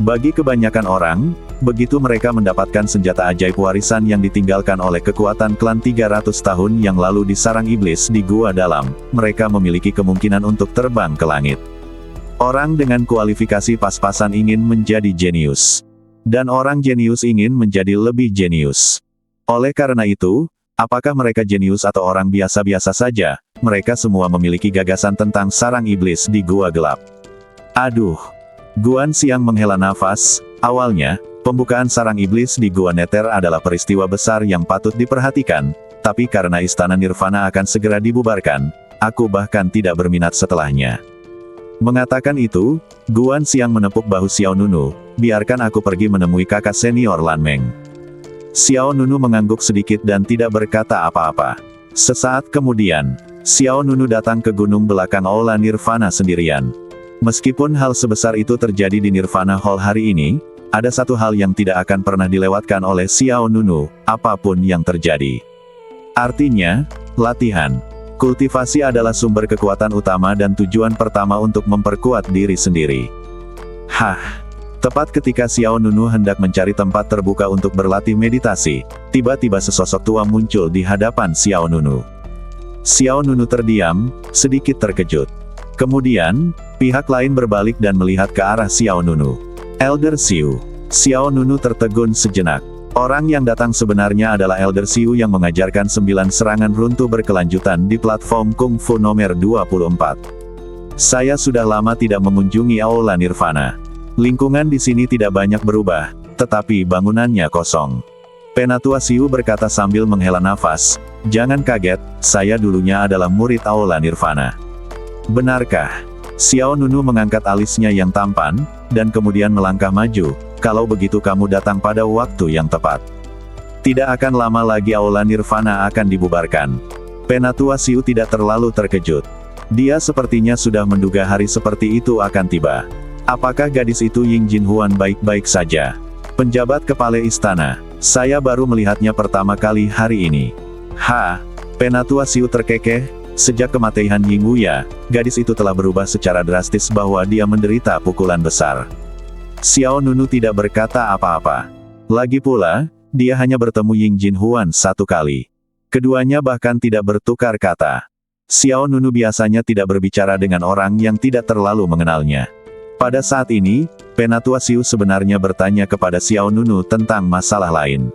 Bagi kebanyakan orang, begitu mereka mendapatkan senjata ajaib warisan yang ditinggalkan oleh kekuatan klan 300 tahun yang lalu di sarang iblis di gua dalam, mereka memiliki kemungkinan untuk terbang ke langit. Orang dengan kualifikasi pas-pasan ingin menjadi jenius. Dan orang jenius ingin menjadi lebih jenius. Oleh karena itu, apakah mereka jenius atau orang biasa-biasa saja, mereka semua memiliki gagasan tentang sarang iblis di gua gelap. Aduh! Guan Xiang menghela nafas. Awalnya, pembukaan sarang iblis di Gua Nether adalah peristiwa besar yang patut diperhatikan, tapi karena Istana Nirvana akan segera dibubarkan, aku bahkan tidak berminat setelahnya. Mengatakan itu, Guan Xiang menepuk bahu Xiao Nunu, biarkan aku pergi menemui kakak senior Lan Meng. Xiao Nunu mengangguk sedikit dan tidak berkata apa-apa. Sesaat kemudian, Xiao Nunu datang ke gunung belakang Aula Nirvana sendirian. Meskipun hal sebesar itu terjadi di Nirvana Hall hari ini, ada satu hal yang tidak akan pernah dilewatkan oleh Xiao Nunu, apapun yang terjadi. Artinya, latihan. Kultivasi adalah sumber kekuatan utama dan tujuan pertama untuk memperkuat diri sendiri. Hah! Tepat ketika Xiao Nunu hendak mencari tempat terbuka untuk berlatih meditasi, tiba-tiba sesosok tua muncul di hadapan Xiao Nunu. Xiao Nunu terdiam, sedikit terkejut. Kemudian, pihak lain berbalik dan melihat ke arah Xiao Nunu. Elder Xiu. Xiao Nunu tertegun sejenak. Orang yang datang sebenarnya adalah Elder Xiu yang mengajarkan 9 serangan runtuh berkelanjutan di platform Kung Fu nomor 24. Saya sudah lama tidak mengunjungi Aula Nirvana. Lingkungan di sini tidak banyak berubah, tetapi bangunannya kosong. Penatua Xiu berkata sambil menghela nafas, jangan kaget, saya dulunya adalah murid Aula Nirvana. Benarkah? Xiao Nunu mengangkat alisnya yang tampan, dan kemudian melangkah maju, kalau begitu kamu datang pada waktu yang tepat. Tidak akan lama lagi Aula Nirvana akan dibubarkan. Penatua Xiu tidak terlalu terkejut. Dia sepertinya sudah menduga hari seperti itu akan tiba. Apakah gadis itu Ying Jinhuan baik-baik saja? Penjabat kepala istana. Saya baru melihatnya pertama kali hari ini. Penatua Xiu terkekeh. Sejak kematian Ying Wuya, gadis itu telah berubah secara drastis bahwa dia menderita pukulan besar. Xiao Nunu tidak berkata apa-apa. Lagi pula, dia hanya bertemu Ying Jinhuan satu kali. Keduanya bahkan tidak bertukar kata. Xiao Nunu biasanya tidak berbicara dengan orang yang tidak terlalu mengenalnya. Pada saat ini, Penatua Xiu sebenarnya bertanya kepada Xiao Nunu tentang masalah lain.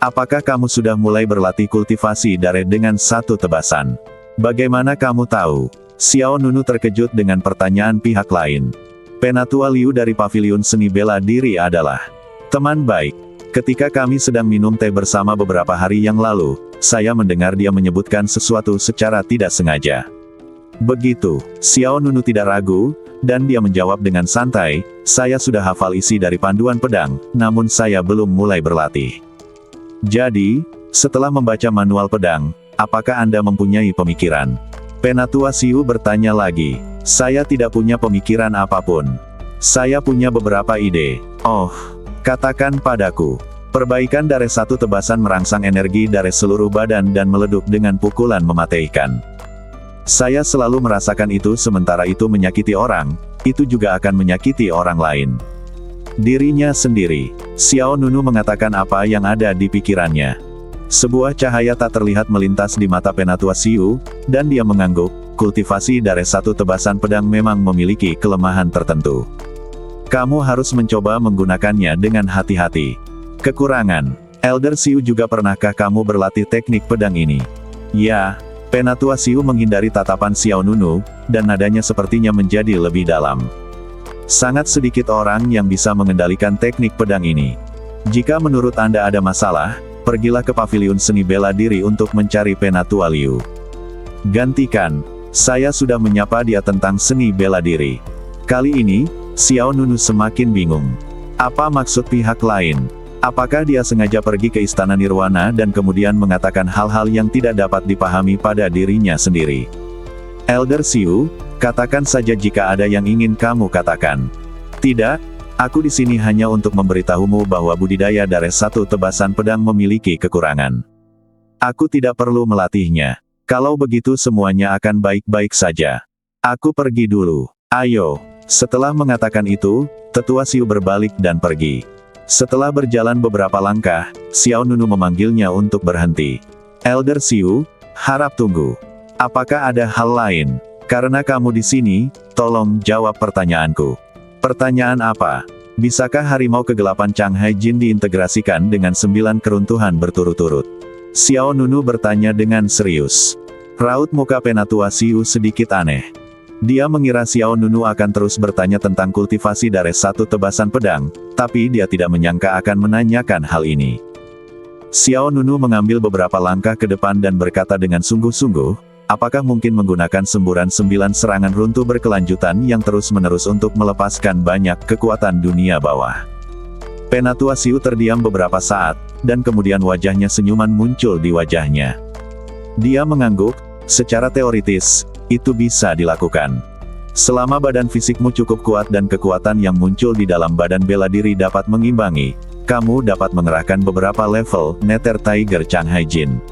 Apakah kamu sudah mulai berlatih kultivasi dare dengan satu tebasan? Bagaimana kamu tahu? Xiao Nunu terkejut dengan pertanyaan pihak lain. Penatua Liu dari Paviliun Seni Bela Diri adalah teman baik. Ketika kami sedang minum teh bersama beberapa hari yang lalu, saya mendengar dia menyebutkan sesuatu secara tidak sengaja. Begitu, Xiao Nunu tidak ragu, dan dia menjawab dengan santai, saya sudah hafal isi dari panduan pedang, namun saya belum mulai berlatih. Jadi, setelah membaca manual pedang, apakah Anda mempunyai pemikiran? Penatua Xiu bertanya lagi. Saya tidak punya pemikiran apapun. Saya punya beberapa ide. Oh, katakan padaku. Perbaikan dari satu tebasan merangsang energi dari seluruh badan dan meleduk dengan pukulan mematikan. Saya selalu merasakan itu sementara itu menyakiti orang, itu juga akan menyakiti orang lain. Dirinya sendiri. Xiao Nunu mengatakan apa yang ada di pikirannya. Sebuah cahaya tak terlihat melintas di mata Penatua Xiu, dan dia mengangguk, kultivasi dari satu tebasan pedang memang memiliki kelemahan tertentu. Kamu harus mencoba menggunakannya dengan hati-hati. Kekurangan. Elder Xiu juga pernahkah kamu berlatih teknik pedang ini? Ya. Penatua Xiu menghindari tatapan Xiao Nunu, dan nadanya sepertinya menjadi lebih dalam. Sangat sedikit orang yang bisa mengendalikan teknik pedang ini. Jika menurut Anda ada masalah, pergilah ke paviliun seni bela diri untuk mencari Penatua Liu. Gantikan. Saya sudah menyapa dia tentang seni bela diri. Kali ini, Xiao Nunu semakin bingung. Apa maksud pihak lain? Apakah dia sengaja pergi ke Istana Nirwana dan kemudian mengatakan hal-hal yang tidak dapat dipahami pada dirinya sendiri? Elder Xiu, katakan saja jika ada yang ingin kamu katakan. Tidak, aku di sini hanya untuk memberitahumu bahwa budidaya dari satu tebasan pedang memiliki kekurangan. Aku tidak perlu melatihnya. Kalau begitu semuanya akan baik-baik saja. Aku pergi dulu. Ayo. Setelah mengatakan itu, Tetua Xiu berbalik dan pergi. Setelah berjalan beberapa langkah, Xiao Nunu memanggilnya untuk berhenti. Elder Xiu, harap tunggu. Apakah ada hal lain? Karena kamu di sini, tolong jawab pertanyaanku. Pertanyaan apa? Bisakah harimau kegelapan Chang Hai Jin diintegrasikan dengan 9 keruntuhan berturut-turut? Xiao Nunu bertanya dengan serius. Raut muka Penatua Xiu sedikit aneh. Dia mengira Xiao Nunu akan terus bertanya tentang kultivasi dari satu tebasan pedang, tapi dia tidak menyangka akan menanyakan hal ini. Xiao Nunu mengambil beberapa langkah ke depan dan berkata dengan sungguh-sungguh, apakah mungkin menggunakan semburan 9 serangan runtuh berkelanjutan yang terus-menerus untuk melepaskan banyak kekuatan dunia bawah? Penatua Xiu terdiam beberapa saat, dan kemudian wajahnya senyuman muncul di wajahnya. Dia mengangguk, secara teoritis, itu bisa dilakukan. Selama badan fisikmu cukup kuat dan kekuatan yang muncul di dalam badan bela diri dapat mengimbangi, kamu dapat mengerahkan beberapa level Nether Tiger Chang Hai Jin.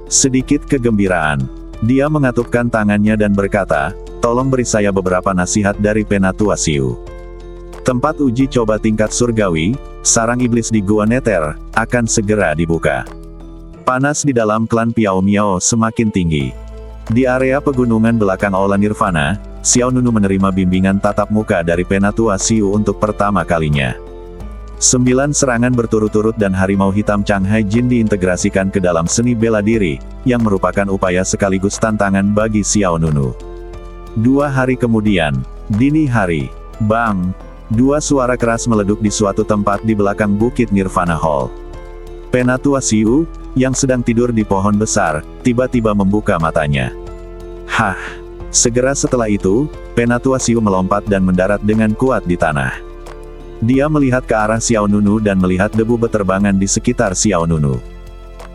Sedikit kegembiraan. Dia mengatupkan tangannya dan berkata, tolong beri saya beberapa nasihat dari Penatua Xiu. Tempat uji coba tingkat surgawi, sarang iblis di Gua Nether, akan segera dibuka. Panas di dalam klan Piao Miao semakin tinggi. Di area pegunungan belakang Aula Nirvana, Xiao Nunu menerima bimbingan tatap muka dari Penatua Xiu untuk pertama kalinya. 9 serangan berturut-turut dan harimau hitam Chang Hai Jin diintegrasikan ke dalam seni bela diri, yang merupakan upaya sekaligus tantangan bagi Xiao Nunu. 2 hari kemudian, dini hari, bang! 2 suara keras meleduk di suatu tempat di belakang Bukit Nirvana Hall. Penatua Xiu, yang sedang tidur di pohon besar, tiba-tiba membuka matanya. Hah! Segera setelah itu, Penatua Xiu melompat dan mendarat dengan kuat di tanah. Dia melihat ke arah Xiao Nunu dan melihat debu beterbangan di sekitar Xiao Nunu.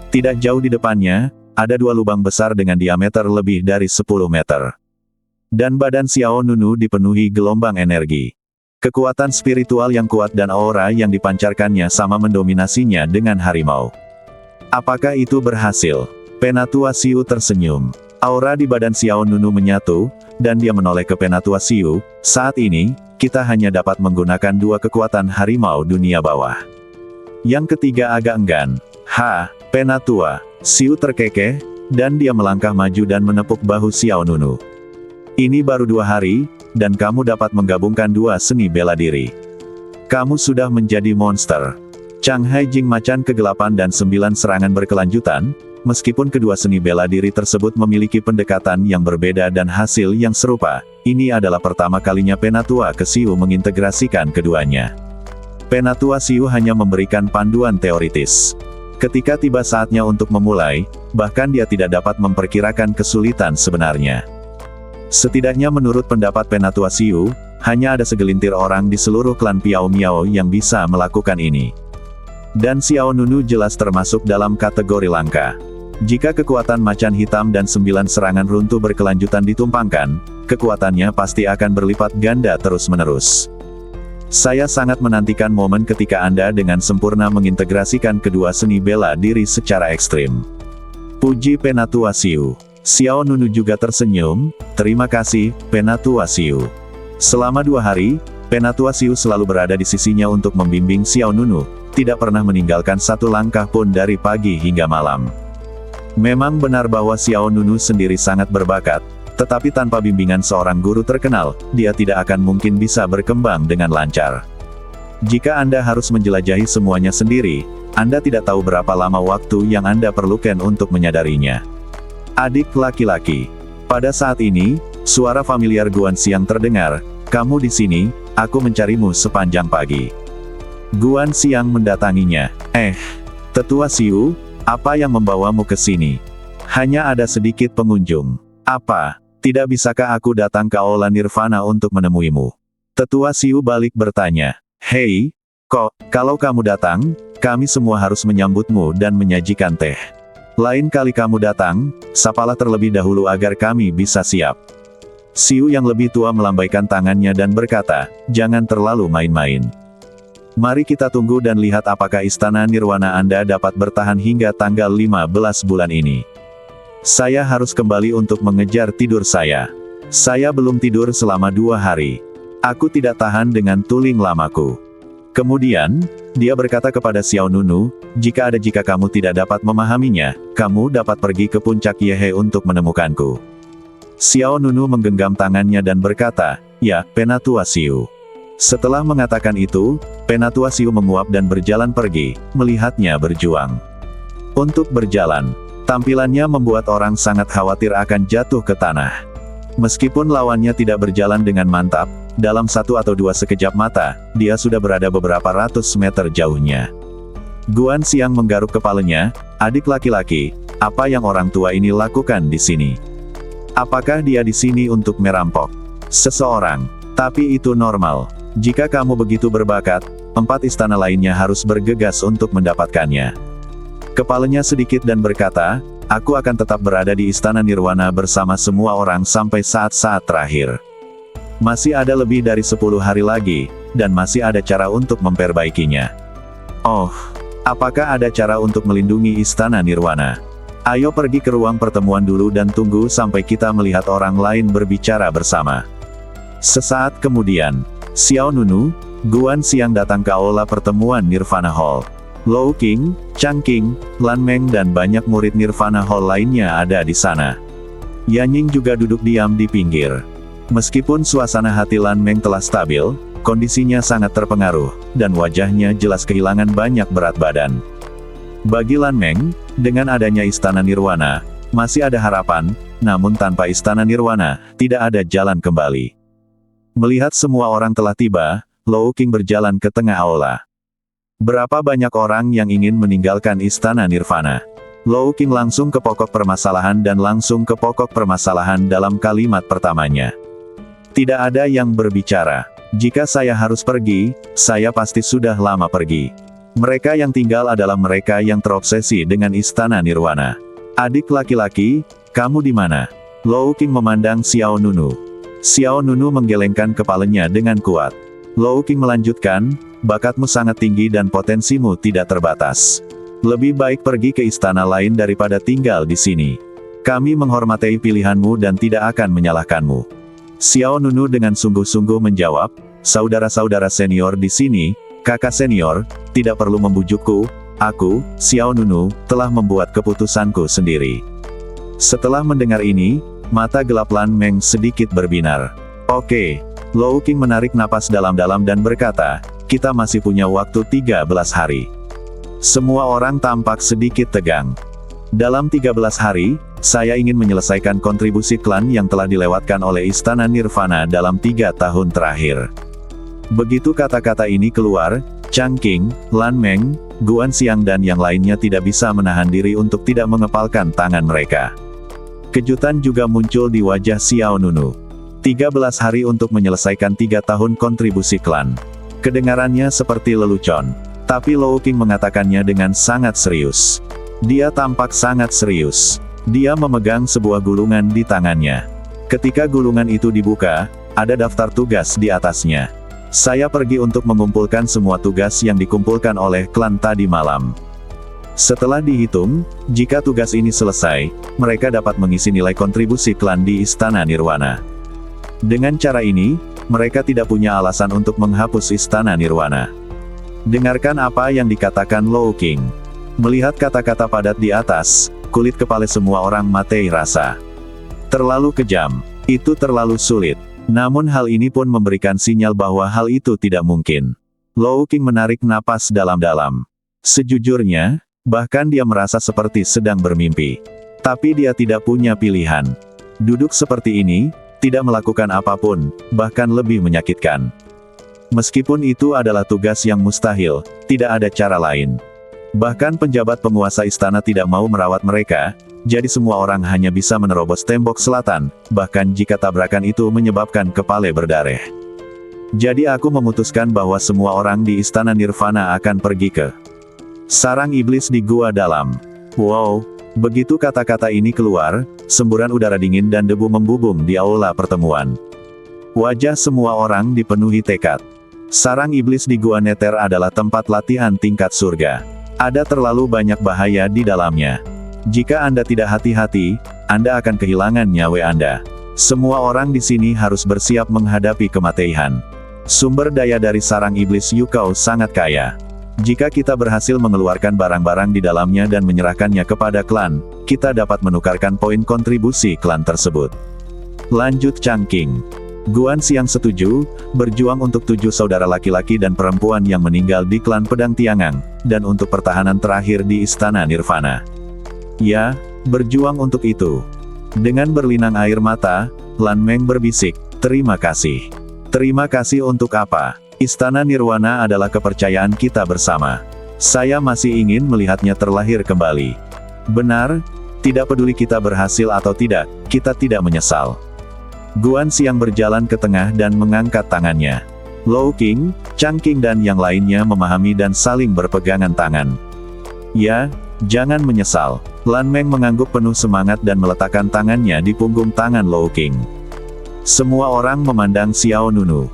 Tidak jauh di depannya, ada 2 lubang besar dengan diameter lebih dari 10 meter. Dan badan Xiao Nunu dipenuhi gelombang energi. Kekuatan spiritual yang kuat dan aura yang dipancarkannya sama mendominasinya dengan harimau. Apakah itu berhasil? Penatua Xiu tersenyum. Aura di badan Xiao Nunu menyatu, dan dia menoleh ke Penatua Xiu. Saat ini, kita hanya dapat menggunakan 2 kekuatan harimau dunia bawah. Yang ketiga agak enggan. Penatua Xiu terkekeh, dan dia melangkah maju dan menepuk bahu Xiao Nunu. Ini baru 2 hari, dan kamu dapat menggabungkan 2 seni bela diri. Kamu sudah menjadi monster. Chang Hai Jing Macan Kegelapan dan 9 serangan berkelanjutan, meskipun kedua seni bela diri tersebut memiliki pendekatan yang berbeda dan hasil yang serupa, ini adalah pertama kalinya Penatua Xiu mengintegrasikan keduanya. Penatua Xiu hanya memberikan panduan teoritis. Ketika tiba saatnya untuk memulai, bahkan dia tidak dapat memperkirakan kesulitan sebenarnya. Setidaknya menurut pendapat Penatua Xiu, hanya ada segelintir orang di seluruh klan Piao Miao yang bisa melakukan ini. Dan Xiao Nunu jelas termasuk dalam kategori langka. Jika kekuatan macan hitam dan 9 serangan runtuh berkelanjutan ditumpangkan, kekuatannya pasti akan berlipat ganda terus-menerus. Saya sangat menantikan momen ketika Anda dengan sempurna mengintegrasikan kedua seni bela diri secara ekstrim. Puji Penatua Xiu. Xiao Nunu juga tersenyum, terima kasih, Penatua Xiu. Selama 2 hari, Penatua Xiu selalu berada di sisinya untuk membimbing Xiao Nunu, tidak pernah meninggalkan satu langkah pun dari pagi hingga malam. Memang benar bahwa Xiao Nunu sendiri sangat berbakat, tetapi tanpa bimbingan seorang guru terkenal, dia tidak akan mungkin bisa berkembang dengan lancar. Jika Anda harus menjelajahi semuanya sendiri, Anda tidak tahu berapa lama waktu yang Anda perlukan untuk menyadarinya. Adik laki-laki. Pada saat ini, suara familiar Guan Xiang terdengar, "Kamu di sini, aku mencarimu sepanjang pagi." Guan Xiang mendatanginya. Tetua Xiu, apa yang membawamu ke sini? Hanya ada sedikit pengunjung. Apa? Tidak bisakah aku datang ke Aula Nirvana untuk menemuimu? Tetua Xiu balik bertanya. Hei, kok, kalau kamu datang, kami semua harus menyambutmu dan menyajikan teh. Lain kali kamu datang, sapalah terlebih dahulu agar kami bisa siap. Xiu yang lebih tua melambaikan tangannya dan berkata, jangan terlalu main-main. Mari kita tunggu dan lihat apakah Istana Nirwana Anda dapat bertahan hingga tanggal 15 bulan ini. Saya harus kembali untuk mengejar tidur saya. Saya belum tidur selama 2 hari. Aku tidak tahan dengan tuling lamaku. Kemudian, dia berkata kepada Xiao Nunu, jika kamu tidak dapat memahaminya, kamu dapat pergi ke puncak Yehe untuk menemukanku. Xiao Nunu menggenggam tangannya dan berkata, ya, Penatua Xiu. Setelah mengatakan itu, Penatua Xiu menguap dan berjalan pergi, melihatnya berjuang. Untuk berjalan, tampilannya membuat orang sangat khawatir akan jatuh ke tanah. Meskipun lawannya tidak berjalan dengan mantap, dalam 1 atau 2 sekejap mata, dia sudah berada beberapa ratus meter jauhnya. Guan Xiang menggaruk kepalanya, adik laki-laki, apa yang orang tua ini lakukan di sini? Apakah dia di sini untuk merampok seseorang? Tapi itu normal. Jika kamu begitu berbakat, 4 istana lainnya harus bergegas untuk mendapatkannya. Kepalanya sedikit dan berkata, aku akan tetap berada di Istana Nirwana bersama semua orang sampai saat-saat terakhir. Masih ada lebih dari 10 hari lagi, dan masih ada cara untuk memperbaikinya. Oh, apakah ada cara untuk melindungi Istana Nirwana? Ayo pergi ke ruang pertemuan dulu dan tunggu sampai kita melihat orang lain berbicara bersama. Sesaat kemudian, Xiao Nunu, Guan Xiang datang ke aula pertemuan Nirvana Hall. Lou Qing, Chang Qing, Lan Meng dan banyak murid Nirvana Hall lainnya ada di sana. Yanying juga duduk diam di pinggir. Meskipun suasana hati Lan Meng telah stabil, kondisinya sangat terpengaruh, dan wajahnya jelas kehilangan banyak berat badan. Bagi Lan Meng, dengan adanya Istana Nirwana, masih ada harapan, namun tanpa Istana Nirwana, tidak ada jalan kembali. Melihat semua orang telah tiba, Lou Qing berjalan ke tengah aula. Berapa banyak orang yang ingin meninggalkan Istana Nirvana? Lou Qing langsung ke pokok permasalahan dan langsung ke pokok permasalahan dalam kalimat pertamanya. Tidak ada yang berbicara. Jika saya harus pergi, saya pasti sudah lama pergi. Mereka yang tinggal adalah mereka yang terobsesi dengan Istana Nirwana. Adik laki-laki, kamu di mana? Lou Qing memandang Xiao Nunu. Xiao Nunu menggelengkan kepalanya dengan kuat. Lou Qing melanjutkan, bakatmu sangat tinggi dan potensimu tidak terbatas. Lebih baik pergi ke istana lain daripada tinggal di sini. Kami menghormati pilihanmu dan tidak akan menyalahkanmu. Xiao Nunu dengan sungguh-sungguh menjawab, saudara-saudara senior di sini, kakak senior, tidak perlu membujukku, aku, Xiao Nunu, telah membuat keputusanku sendiri. Setelah mendengar ini, mata gelap Lan Meng sedikit berbinar. Oke. Lou Qing menarik napas dalam-dalam dan berkata, kita masih punya waktu 13 hari. Semua orang tampak sedikit tegang. Dalam 13 hari, saya ingin menyelesaikan kontribusi klan yang telah dilewatkan oleh Istana Nirvana dalam 3 tahun terakhir. Begitu kata-kata ini keluar, Changqing, Lan Meng, Guan Xiang dan yang lainnya tidak bisa menahan diri untuk tidak mengepalkan tangan mereka. Kejutan juga muncul di wajah Xiao Nunu. 13 hari untuk menyelesaikan 3 tahun kontribusi klan. Kedengarannya seperti lelucon. Tapi Lo King mengatakannya dengan sangat serius. Dia tampak sangat serius. Dia memegang sebuah gulungan di tangannya. Ketika gulungan itu dibuka, ada daftar tugas di atasnya. Saya pergi untuk mengumpulkan semua tugas yang dikumpulkan oleh klan tadi malam. Setelah dihitung, jika tugas ini selesai, mereka dapat mengisi nilai kontribusi klan di Istana Nirwana. Dengan cara ini, mereka tidak punya alasan untuk menghapus Istana Nirwana. Dengarkan apa yang dikatakan Lo King. Melihat kata-kata padat di atas, kulit kepala semua orang mati rasa. Terlalu kejam. Itu terlalu sulit. Namun hal ini pun memberikan sinyal bahwa hal itu tidak mungkin. Lo King menarik napas dalam-dalam. Sejujurnya, bahkan dia merasa seperti sedang bermimpi. Tapi dia tidak punya pilihan. Duduk seperti ini, tidak melakukan apapun, bahkan lebih menyakitkan. Meskipun itu adalah tugas yang mustahil, tidak ada cara lain. Bahkan penjabat penguasa istana tidak mau merawat mereka, jadi semua orang hanya bisa menerobos tembok selatan, bahkan jika tabrakan itu menyebabkan kepala berdarah. Jadi aku memutuskan bahwa semua orang di Istana Nirvana akan pergi ke sarang iblis di gua dalam. Wow, begitu kata-kata ini keluar, semburan udara dingin dan debu membubung di aula pertemuan. Wajah semua orang dipenuhi tekad. Sarang iblis di gua Nether adalah tempat latihan tingkat surga. Ada terlalu banyak bahaya di dalamnya. Jika Anda tidak hati-hati, Anda akan kehilangan nyawa Anda. Semua orang di sini harus bersiap menghadapi kematian. Sumber daya dari sarang iblis Yukao sangat kaya. Jika kita berhasil mengeluarkan barang-barang di dalamnya dan menyerahkannya kepada klan, kita dapat menukarkan poin kontribusi klan tersebut. Lanjut Changqing. Guan Xiang setuju, berjuang untuk 7 saudara laki-laki dan perempuan yang meninggal di klan Pedang Tiangang, dan untuk pertahanan terakhir di Istana Nirvana. Ya, berjuang untuk itu. Dengan berlinang air mata, Lan Meng berbisik, terima kasih. Terima kasih untuk apa? Istana Nirwana adalah kepercayaan kita bersama. Saya masih ingin melihatnya terlahir kembali. Benar, tidak peduli kita berhasil atau tidak, kita tidak menyesal. Guan Xiang berjalan ke tengah dan mengangkat tangannya. Lo King, Changqing dan yang lainnya memahami dan saling berpegangan tangan. Ya, jangan menyesal. Lan Meng mengangguk penuh semangat dan meletakkan tangannya di punggung tangan Lo King. Semua orang memandang Xiao Nunu.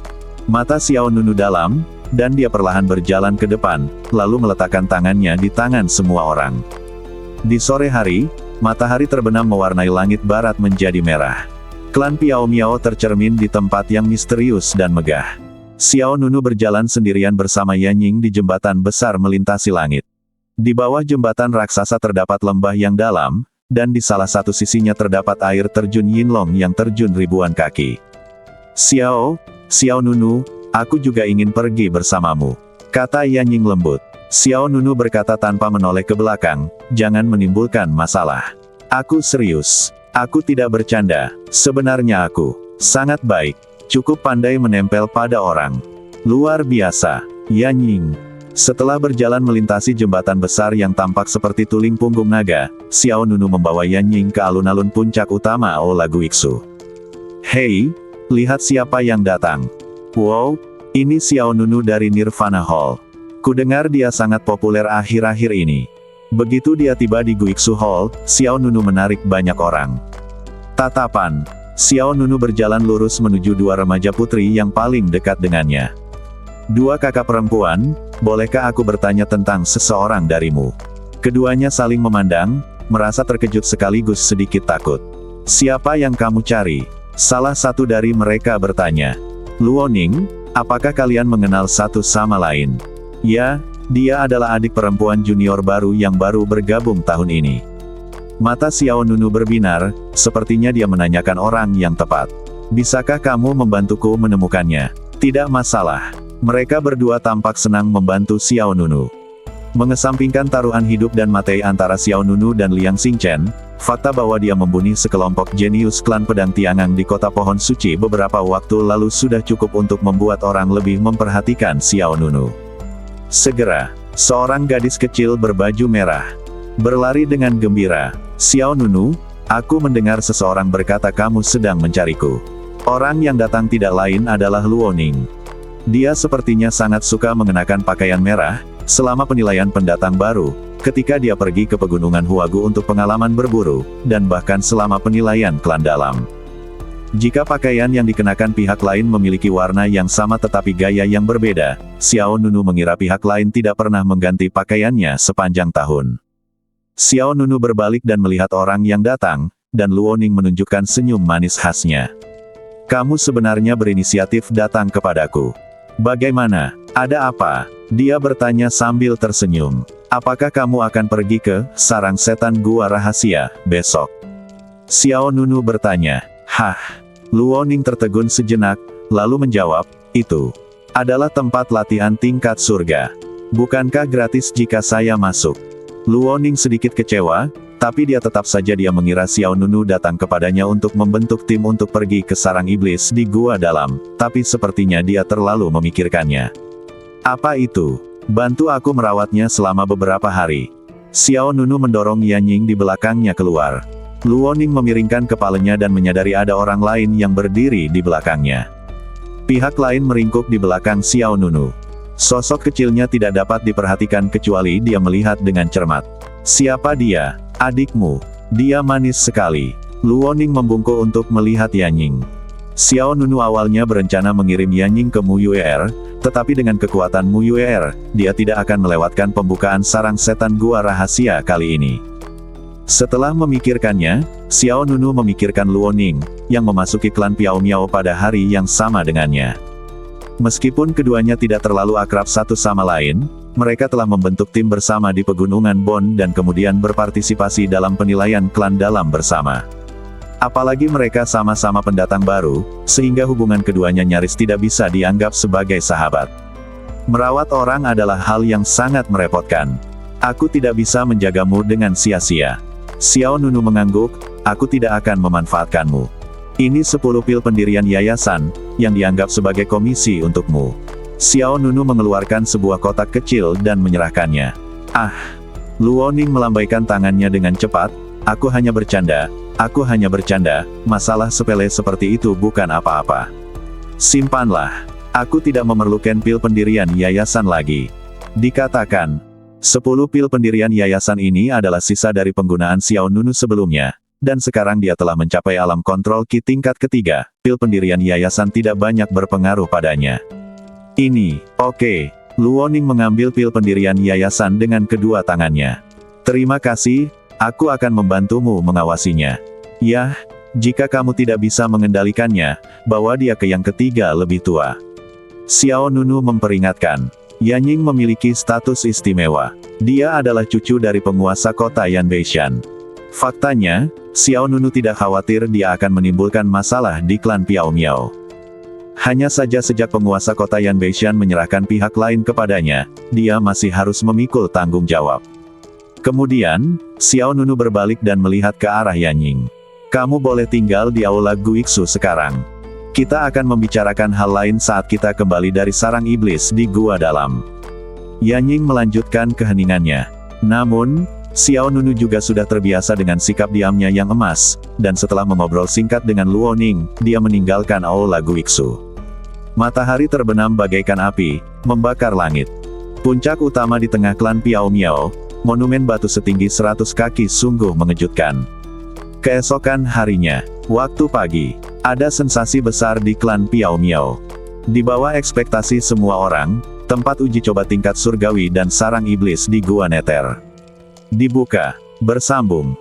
Mata Xiao Nunu dalam, dan dia perlahan berjalan ke depan, lalu meletakkan tangannya di tangan semua orang. Di sore hari, matahari terbenam mewarnai langit barat menjadi merah. Klan Piao Miao tercermin di tempat yang misterius dan megah. Xiao Nunu berjalan sendirian bersama Yanying di jembatan besar melintasi langit. Di bawah jembatan raksasa terdapat lembah yang dalam, dan di salah satu sisinya terdapat air terjun Yinlong yang terjun ribuan kaki. Xiao Nunu, aku juga ingin pergi bersamamu, kata Yanying lembut. Xiao Nunu berkata tanpa menoleh ke belakang, jangan menimbulkan masalah. Aku serius. Aku tidak bercanda. Sebenarnya aku sangat baik, cukup pandai menempel pada orang. Luar biasa, Yanying. Setelah berjalan melintasi jembatan besar yang tampak seperti tuling punggung naga, Xiao Nunu membawa Yanying ke alun-alun puncak utama Aula Guixu. Hei, lihat siapa yang datang. Wow, ini Xiao Nunu dari Nirvana Hall. Kudengar dia sangat populer akhir-akhir ini. Begitu dia tiba di Guixu Hall, Xiao Nunu menarik banyak orang. Tatapan. Xiao Nunu berjalan lurus menuju 2 remaja putri yang paling dekat dengannya. 2 kakak perempuan, bolehkah aku bertanya tentang seseorang darimu? Keduanya saling memandang, merasa terkejut sekaligus sedikit takut. Siapa yang kamu cari? Salah satu dari mereka bertanya. Luoning, apakah kalian mengenal satu sama lain? Ya, dia adalah adik perempuan junior baru yang baru bergabung tahun ini. Mata Xiao Nunu berbinar, sepertinya dia menanyakan orang yang tepat. Bisakah kamu membantuku menemukannya? Tidak masalah. Mereka berdua tampak senang membantu Xiao Nunu. Mengesampingkan taruhan hidup dan mati antara Xiao Nunu dan Liang Xingchen, fakta bahwa dia membunuh sekelompok jenius klan Pedang Tiangang di kota Pohon Suci beberapa waktu lalu sudah cukup untuk membuat orang lebih memperhatikan Xiao Nunu. Segera, seorang gadis kecil berbaju merah berlari dengan gembira. Xiao Nunu, aku mendengar seseorang berkata kamu sedang mencariku. Orang yang datang tidak lain adalah Luoning. Dia sepertinya sangat suka mengenakan pakaian merah, selama penilaian pendatang baru, ketika dia pergi ke pegunungan Huagu untuk pengalaman berburu, dan bahkan selama penilaian klan dalam. Jika pakaian yang dikenakan pihak lain memiliki warna yang sama tetapi gaya yang berbeda, Xiao Nunu mengira pihak lain tidak pernah mengganti pakaiannya sepanjang tahun. Xiao Nunu berbalik dan melihat orang yang datang, dan Luoning menunjukkan senyum manis khasnya. Kamu sebenarnya berinisiatif datang kepadaku. Bagaimana? Ada apa? Dia bertanya sambil tersenyum. Apakah kamu akan pergi ke sarang setan gua rahasia besok? Xiao Nunu bertanya. Hah? Luoning tertegun sejenak, lalu menjawab, itu adalah tempat latihan tingkat surga. Bukankah gratis jika saya masuk? Luoning sedikit kecewa, tapi dia tetap saja mengira Xiao Nunu datang kepadanya untuk membentuk tim untuk pergi ke sarang iblis di gua dalam, tapi sepertinya dia terlalu memikirkannya. Apa itu? Bantu aku merawatnya selama beberapa hari. Xiao Nunu mendorong Yanying di belakangnya keluar. Luoning memiringkan kepalanya dan menyadari ada orang lain yang berdiri di belakangnya. Pihak lain meringkuk di belakang Xiao Nunu. Sosok kecilnya tidak dapat diperhatikan kecuali dia melihat dengan cermat. Siapa dia? Adikmu. Dia manis sekali. Luoning membungkuk untuk melihat Yanying. Xiao Nunu awalnya berencana mengirim Yanying ke Mu Yuer, tetapi dengan kekuatan Mu Yuer, dia tidak akan melewatkan pembukaan sarang setan gua rahasia kali ini. Setelah memikirkannya, Xiao Nunu memikirkan Luoning, yang memasuki klan Piao Miao pada hari yang sama dengannya. Meskipun keduanya tidak terlalu akrab satu sama lain, mereka telah membentuk tim bersama di Pegunungan Bon dan kemudian berpartisipasi dalam penilaian klan dalam bersama. Apalagi mereka sama-sama pendatang baru, sehingga hubungan keduanya nyaris tidak bisa dianggap sebagai sahabat. Merawat orang adalah hal yang sangat merepotkan. Aku tidak bisa menjagamu dengan sia-sia. Xiao Nunu mengangguk, aku tidak akan memanfaatkanmu. Ini 10 pil pendirian yayasan, yang dianggap sebagai komisi untukmu. Xiao Nunu mengeluarkan sebuah kotak kecil dan menyerahkannya. Ah! Luoning melambaikan tangannya dengan cepat, aku hanya bercanda, masalah sepele seperti itu bukan apa-apa. Simpanlah. Aku tidak memerlukan pil pendirian yayasan lagi. Dikatakan, 10 pil pendirian yayasan ini adalah sisa dari penggunaan Xiao Nunu sebelumnya, dan sekarang dia telah mencapai alam kontrol Qi tingkat ketiga, pil pendirian yayasan tidak banyak berpengaruh padanya. Ini, oke. Luoning mengambil pil pendirian yayasan dengan kedua tangannya. Terima kasih, aku akan membantumu mengawasinya. Yah, jika kamu tidak bisa mengendalikannya, bawa dia ke yang ketiga lebih tua. Xiao Nunu memperingatkan. Yanying memiliki status istimewa. Dia adalah cucu dari penguasa kota Yan Beishan. Faktanya, Xiao Nunu tidak khawatir dia akan menimbulkan masalah di klan Piao Miao. Hanya saja sejak penguasa kota Yan Beishan menyerahkan pihak lain kepadanya, dia masih harus memikul tanggung jawab. Kemudian, Xiao Nunu berbalik dan melihat ke arah Yanying. Kamu boleh tinggal di Aula Guiksu sekarang. Kita akan membicarakan hal lain saat kita kembali dari sarang iblis di gua dalam. Yanying melanjutkan keheningannya. Namun, Xiao Nunu juga sudah terbiasa dengan sikap diamnya yang emas, dan setelah mengobrol singkat dengan Luoning, dia meninggalkan Aula Guiksu. Matahari terbenam bagaikan api, membakar langit. Puncak utama di tengah klan Piao Miao, monumen batu setinggi 100 kaki sungguh mengejutkan. Keesokan harinya, waktu pagi, ada sensasi besar di klan Piao Miao. Di bawah ekspektasi semua orang, tempat uji coba tingkat surgawi dan sarang iblis di Gua Neter dibuka, bersambung.